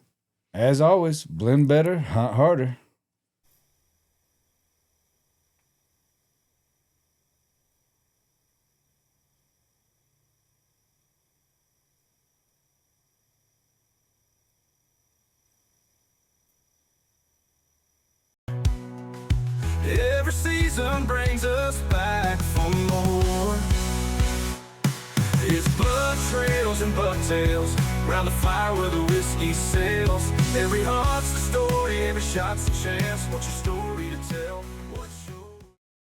As always, blend better, hunt harder. Every season brings us back for more. It's blood trails and bucktails, round the fire where the whiskey sails. Every hunt's a story, every shot's a chance. What's your story to tell?